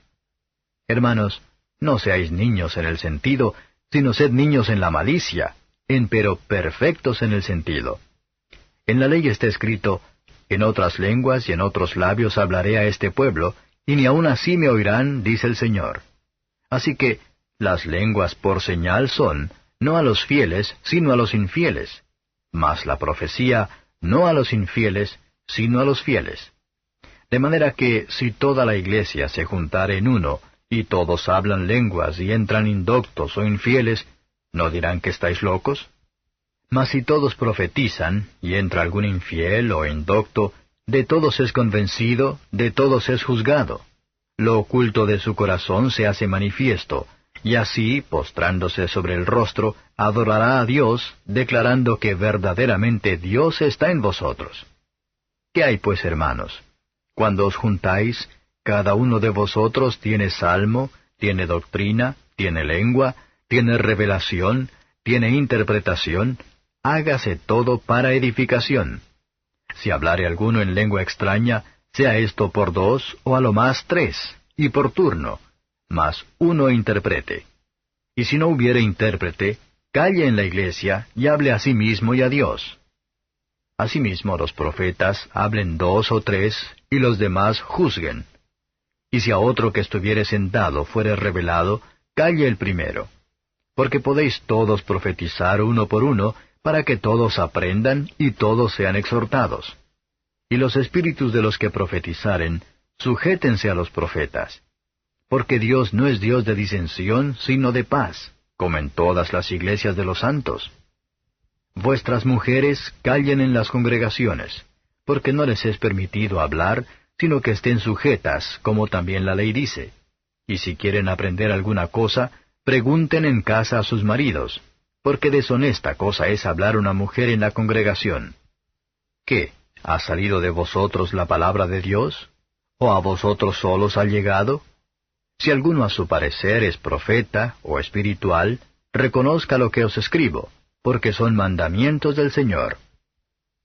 Hermanos, no seáis niños en el sentido, sino sed niños en la malicia, empero perfectos en el sentido. En la ley está escrito, en otras lenguas y en otros labios hablaré a este pueblo, y ni aun así me oirán, dice el Señor. Así que, las lenguas por señal son, no a los fieles, sino a los infieles, mas la profecía, no a los infieles, sino a los fieles. De manera que, si toda la iglesia se juntare en uno, y todos hablan lenguas y entran indoctos o infieles, ¿no dirán que estáis locos? Mas si todos profetizan, y entra algún infiel o indocto, de todos es convencido, de todos es juzgado. Lo oculto de su corazón se hace manifiesto, y así, postrándose sobre el rostro, adorará a Dios, declarando que verdaderamente Dios está en vosotros. ¿Qué hay pues, hermanos? Cuando os juntáis, cada uno de vosotros tiene salmo, tiene doctrina, tiene lengua, tiene revelación, tiene interpretación, hágase todo para edificación. Si hablare alguno en lengua extraña, sea esto por 2 o a lo más 3, y por turno, mas uno interprete. Y si no hubiere intérprete, calle en la iglesia y hable a sí mismo y a Dios. Asimismo los profetas hablen 2 o 3, y los demás juzguen. Y si a otro que estuviere sentado fuere revelado, calle el primero. Porque podéis todos profetizar uno por uno, para que todos aprendan y todos sean exhortados. Y los espíritus de los que profetizaren, sujétense a los profetas. Porque Dios no es Dios de disensión, sino de paz, como en todas las iglesias de los santos. Vuestras mujeres callen en las congregaciones, porque no les es permitido hablar, sino que estén sujetas, como también la ley dice. Y si quieren aprender alguna cosa, pregunten en casa a sus maridos, porque deshonesta cosa es hablar una mujer en la congregación. ¿Qué? ¿Ha salido de vosotros la palabra de Dios? ¿O a vosotros solos ha llegado? Si alguno a su parecer es profeta o espiritual, reconozca lo que os escribo, porque son mandamientos del Señor.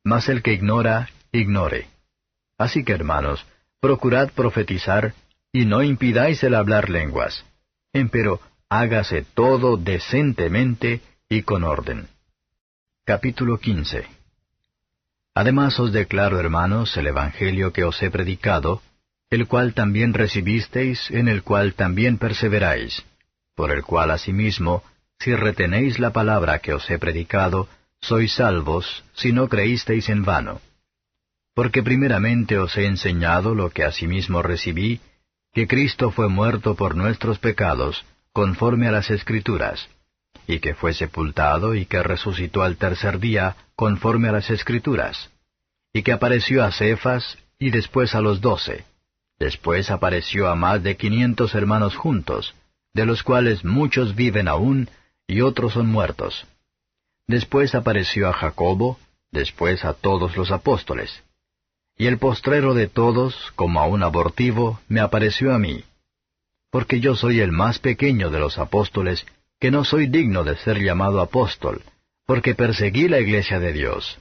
Mas el que ignora, ignore. Así que, hermanos, procurad profetizar, y no impidáis el hablar lenguas. Empero, hágase todo decentemente y con orden. Capítulo 15. Además os declaro, hermanos, el Evangelio que os he predicado, el cual también recibisteis, en el cual también perseveráis, por el cual asimismo, si retenéis la palabra que os he predicado, sois salvos, si no creísteis en vano. Porque primeramente os he enseñado lo que asimismo recibí, que Cristo fue muerto por nuestros pecados, conforme a las Escrituras, y que fue sepultado y que resucitó al tercer día, conforme a las Escrituras, y que apareció a Cefas y después a los 12. Después apareció a más de 500 hermanos juntos, de los cuales muchos viven aún, y otros son muertos. Después apareció a Jacobo, después a todos los apóstoles. Y el postrero de todos, como a un abortivo, me apareció a mí. Porque yo soy el más pequeño de los apóstoles, que no soy digno de ser llamado apóstol, porque perseguí la iglesia de Dios.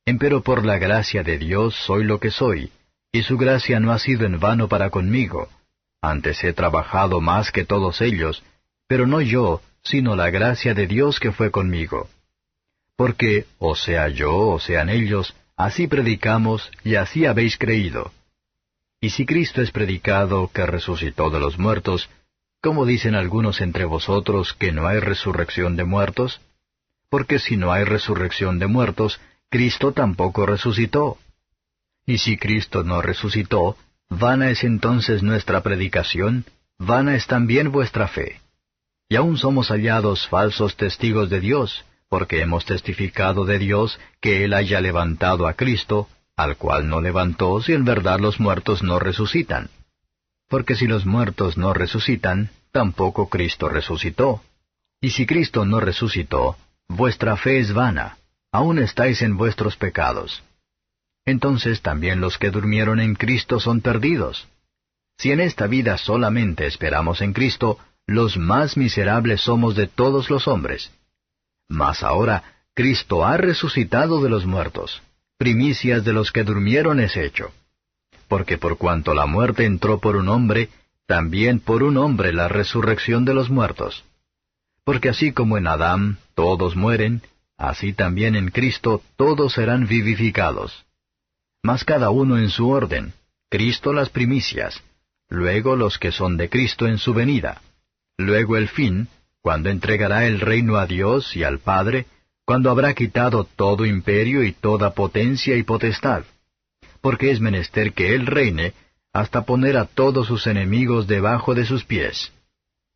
Empero por la gracia de Dios soy lo que soy, y su gracia no ha sido en vano para conmigo. Antes he trabajado más que todos ellos, pero no yo, sino la gracia de Dios que fue conmigo. Porque, o sea yo, o sean ellos, así predicamos y así habéis creído. Y si Cristo es predicado que resucitó de los muertos, ¿cómo dicen algunos entre vosotros que no hay resurrección de muertos? Porque si no hay resurrección de muertos, Cristo tampoco resucitó. Y si Cristo no resucitó, vana es entonces nuestra predicación, vana es también vuestra fe. Y aún somos hallados falsos testigos de Dios, porque hemos testificado de Dios que Él haya levantado a Cristo, al cual no levantó si en verdad los muertos no resucitan. Porque si los muertos no resucitan, tampoco Cristo resucitó. Y si Cristo no resucitó, vuestra fe es vana, aún estáis en vuestros pecados. Entonces también los que durmieron en Cristo son perdidos. Si en esta vida solamente esperamos en Cristo, los más miserables somos de todos los hombres. Mas ahora Cristo ha resucitado de los muertos, primicias de los que durmieron es hecho. Porque por cuanto la muerte entró por un hombre, también por un hombre la resurrección de los muertos. Porque así como en Adán todos mueren, así también en Cristo todos serán vivificados. Mas cada uno en su orden, Cristo las primicias, luego los que son de Cristo en su venida, luego el fin, cuando entregará el reino a Dios y al Padre, cuando habrá quitado todo imperio y toda potencia y potestad, porque es menester que Él reine hasta poner a todos sus enemigos debajo de sus pies.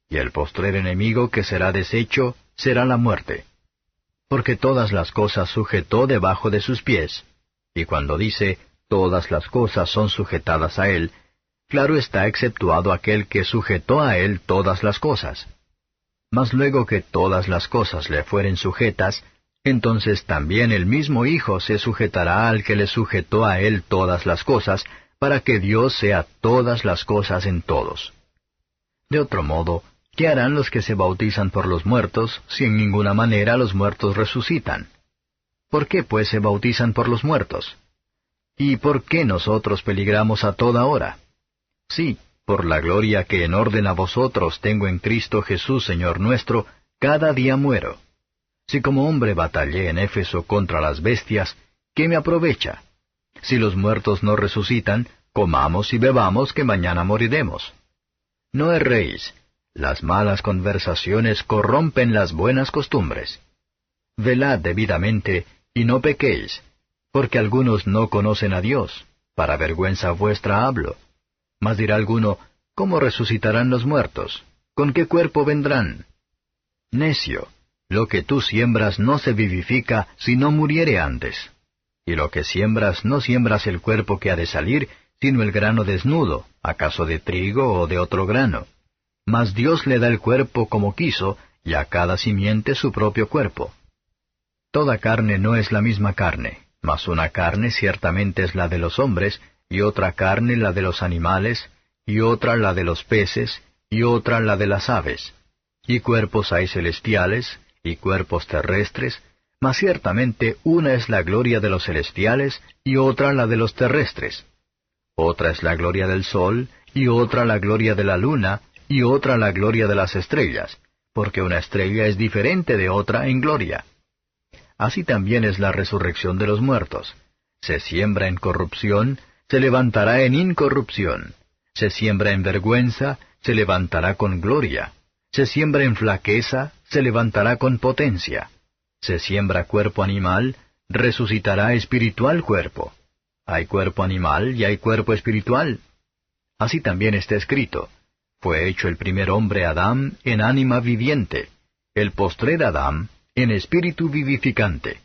Y el postrer enemigo que será deshecho será la muerte. Porque todas las cosas sujetó debajo de sus pies, y cuando dice, todas las cosas son sujetadas a Él, claro está exceptuado aquel que sujetó a Él todas las cosas. Mas luego que todas las cosas le fueren sujetas, entonces también el mismo Hijo se sujetará al que le sujetó a Él todas las cosas, para que Dios sea todas las cosas en todos. De otro modo, ¿qué harán los que se bautizan por los muertos, si en ninguna manera los muertos resucitan? ¿Por qué pues se bautizan por los muertos? ¿Y por qué nosotros peligramos a toda hora? Sí, por la gloria que en orden a vosotros tengo en Cristo Jesús Señor nuestro, cada día muero. Si como hombre batallé en Éfeso contra las bestias, ¿qué me aprovecha? Si los muertos no resucitan, comamos y bebamos que mañana moriremos. No erréis, las malas conversaciones corrompen las buenas costumbres. Velad debidamente, y no pequéis, porque algunos no conocen a Dios, para vergüenza vuestra hablo. Mas dirá alguno, ¿cómo resucitarán los muertos? ¿Con qué cuerpo vendrán? Necio, lo que tú siembras no se vivifica si no muriere antes. Y lo que siembras no siembras el cuerpo que ha de salir, sino el grano desnudo, acaso de trigo o de otro grano. Mas Dios le da el cuerpo como quiso, y a cada simiente su propio cuerpo. Toda carne no es la misma carne, mas una carne ciertamente es la de los hombres, y otra carne la de los animales, y otra la de los peces, y otra la de las aves. Y cuerpos hay celestiales, y cuerpos terrestres, mas ciertamente una es la gloria de los celestiales, y otra la de los terrestres. Otra es la gloria del sol, y otra la gloria de la luna, y otra la gloria de las estrellas, porque una estrella es diferente de otra en gloria. Así también es la resurrección de los muertos. Se siembra en corrupción, se levantará en incorrupción. Se siembra en vergüenza, se levantará con gloria. Se siembra en flaqueza, se levantará con potencia. Se siembra cuerpo animal, resucitará espiritual cuerpo. Hay cuerpo animal y hay cuerpo espiritual. Así también está escrito, fue hecho el primer hombre Adán en ánima viviente, el postrer Adán en espíritu vivificante.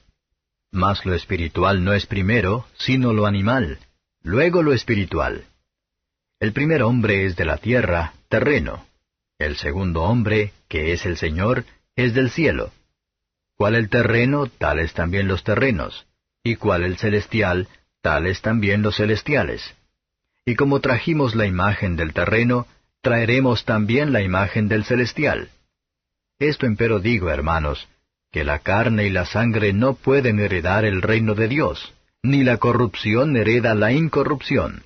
Mas lo espiritual no es primero, sino lo animal, luego lo espiritual. El primer hombre es de la tierra, terreno. El segundo hombre, que es el Señor, es del cielo. Cual el terreno, tales también los terrenos, y cual el celestial, tales también los celestiales. Y como trajimos la imagen del terreno, traeremos también la imagen del celestial. Esto empero digo, hermanos, que la carne y la sangre no pueden heredar el reino de Dios, ni la corrupción hereda la incorrupción.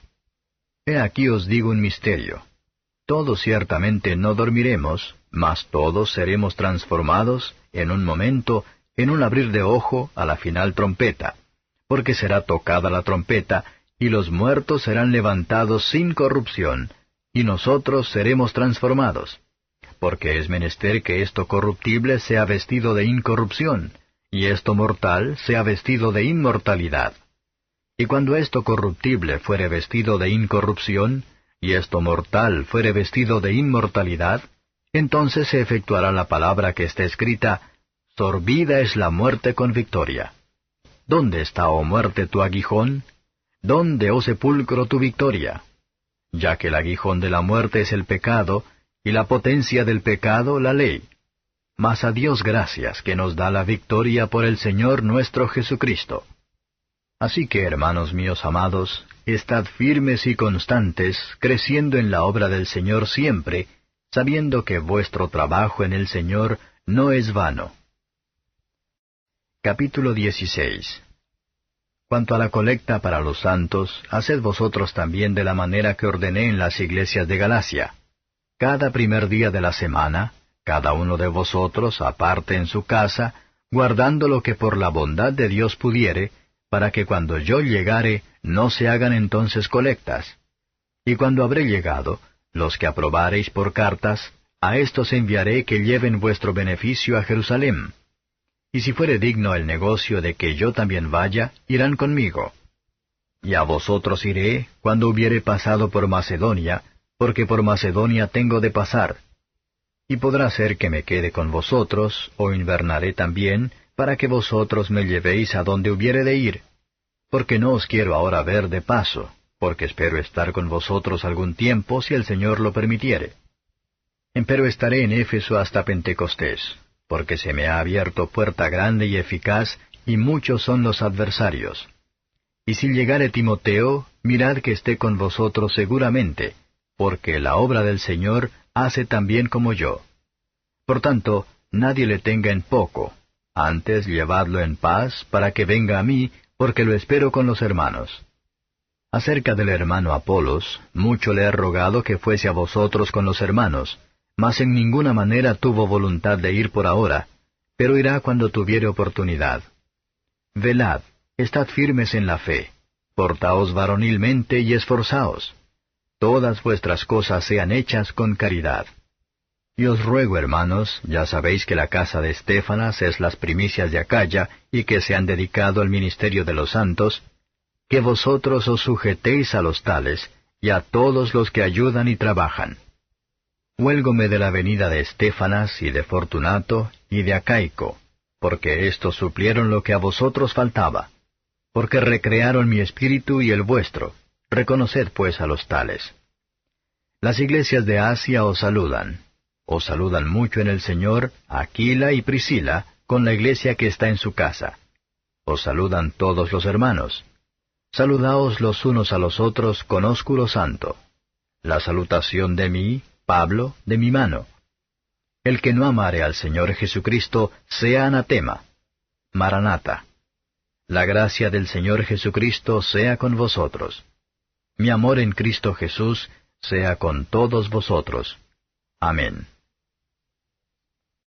He aquí os digo un misterio. Todos ciertamente no dormiremos, mas todos seremos transformados, en un momento, en un abrir de ojo, a la final trompeta, porque será tocada la trompeta, y los muertos serán levantados sin corrupción, y nosotros seremos transformados. Porque es menester que esto corruptible sea vestido de incorrupción, y esto mortal sea vestido de inmortalidad. Y cuando esto corruptible fuere vestido de incorrupción, y esto mortal fuere vestido de inmortalidad, entonces se efectuará la palabra que está escrita, sorbida es la muerte con victoria. ¿Dónde está, oh muerte, tu aguijón? ¿Dónde, oh sepulcro, tu victoria? Ya que el aguijón de la muerte es el pecado, y la potencia del pecado la ley. Mas a Dios gracias, que nos da la victoria por el Señor nuestro Jesucristo. Así que, hermanos míos amados, estad firmes y constantes, creciendo en la obra del Señor siempre, sabiendo que vuestro trabajo en el Señor no es vano. Capítulo 16. Cuanto a la colecta para los santos, haced vosotros también de la manera que ordené en las iglesias de Galacia. Cada primer día de la semana, cada uno de vosotros aparte en su casa, guardando lo que por la bondad de Dios pudiere, para que cuando yo llegare no se hagan entonces colectas. Y cuando habré llegado, los que aprobareis por cartas, a éstos enviaré que lleven vuestro beneficio a Jerusalén. Y si fuere digno el negocio de que yo también vaya, irán conmigo. Y a vosotros iré, cuando hubiere pasado por Macedonia, porque por Macedonia tengo de pasar. Y podrá ser que me quede con vosotros, o invernaré también, para que vosotros me llevéis a donde hubiere de ir. Porque no os quiero ahora ver de paso, porque espero estar con vosotros algún tiempo, si el Señor lo permitiere. Empero estaré en Éfeso hasta Pentecostés, porque se me ha abierto puerta grande y eficaz, y muchos son los adversarios. Y si llegare Timoteo, mirad que esté con vosotros seguramente, porque la obra del Señor hace también como yo. Por tanto, nadie le tenga en poco, antes llevadlo en paz, para que venga a mí, porque lo espero con los hermanos. Acerca del hermano Apolos, mucho le he rogado que fuese a vosotros con los hermanos, mas en ninguna manera tuvo voluntad de ir por ahora, pero irá cuando tuviere oportunidad. Velad, estad firmes en la fe, portaos varonilmente y esforzaos. Todas vuestras cosas sean hechas con caridad. Y os ruego, hermanos, ya sabéis que la casa de Estéfanas es las primicias de Acaya, y que se han dedicado al ministerio de los santos, que vosotros os sujetéis a los tales, y a todos los que ayudan y trabajan. Huélgome de la venida de Estéfanas, y de Fortunato, y de Acaico, porque éstos suplieron lo que a vosotros faltaba, porque recrearon mi espíritu y el vuestro. Reconoced pues a los tales. Las iglesias de Asia os saludan. Os saludan mucho en el Señor Aquila y Priscila, con la iglesia que está en su casa. Os saludan todos los hermanos. Saludaos los unos a los otros con ósculo santo. La salutación de mí, Pablo, de mi mano. El que no amare al Señor Jesucristo, sea anatema. Maranata. La gracia del Señor Jesucristo sea con vosotros. Mi amor en Cristo Jesús sea con todos vosotros. Amén.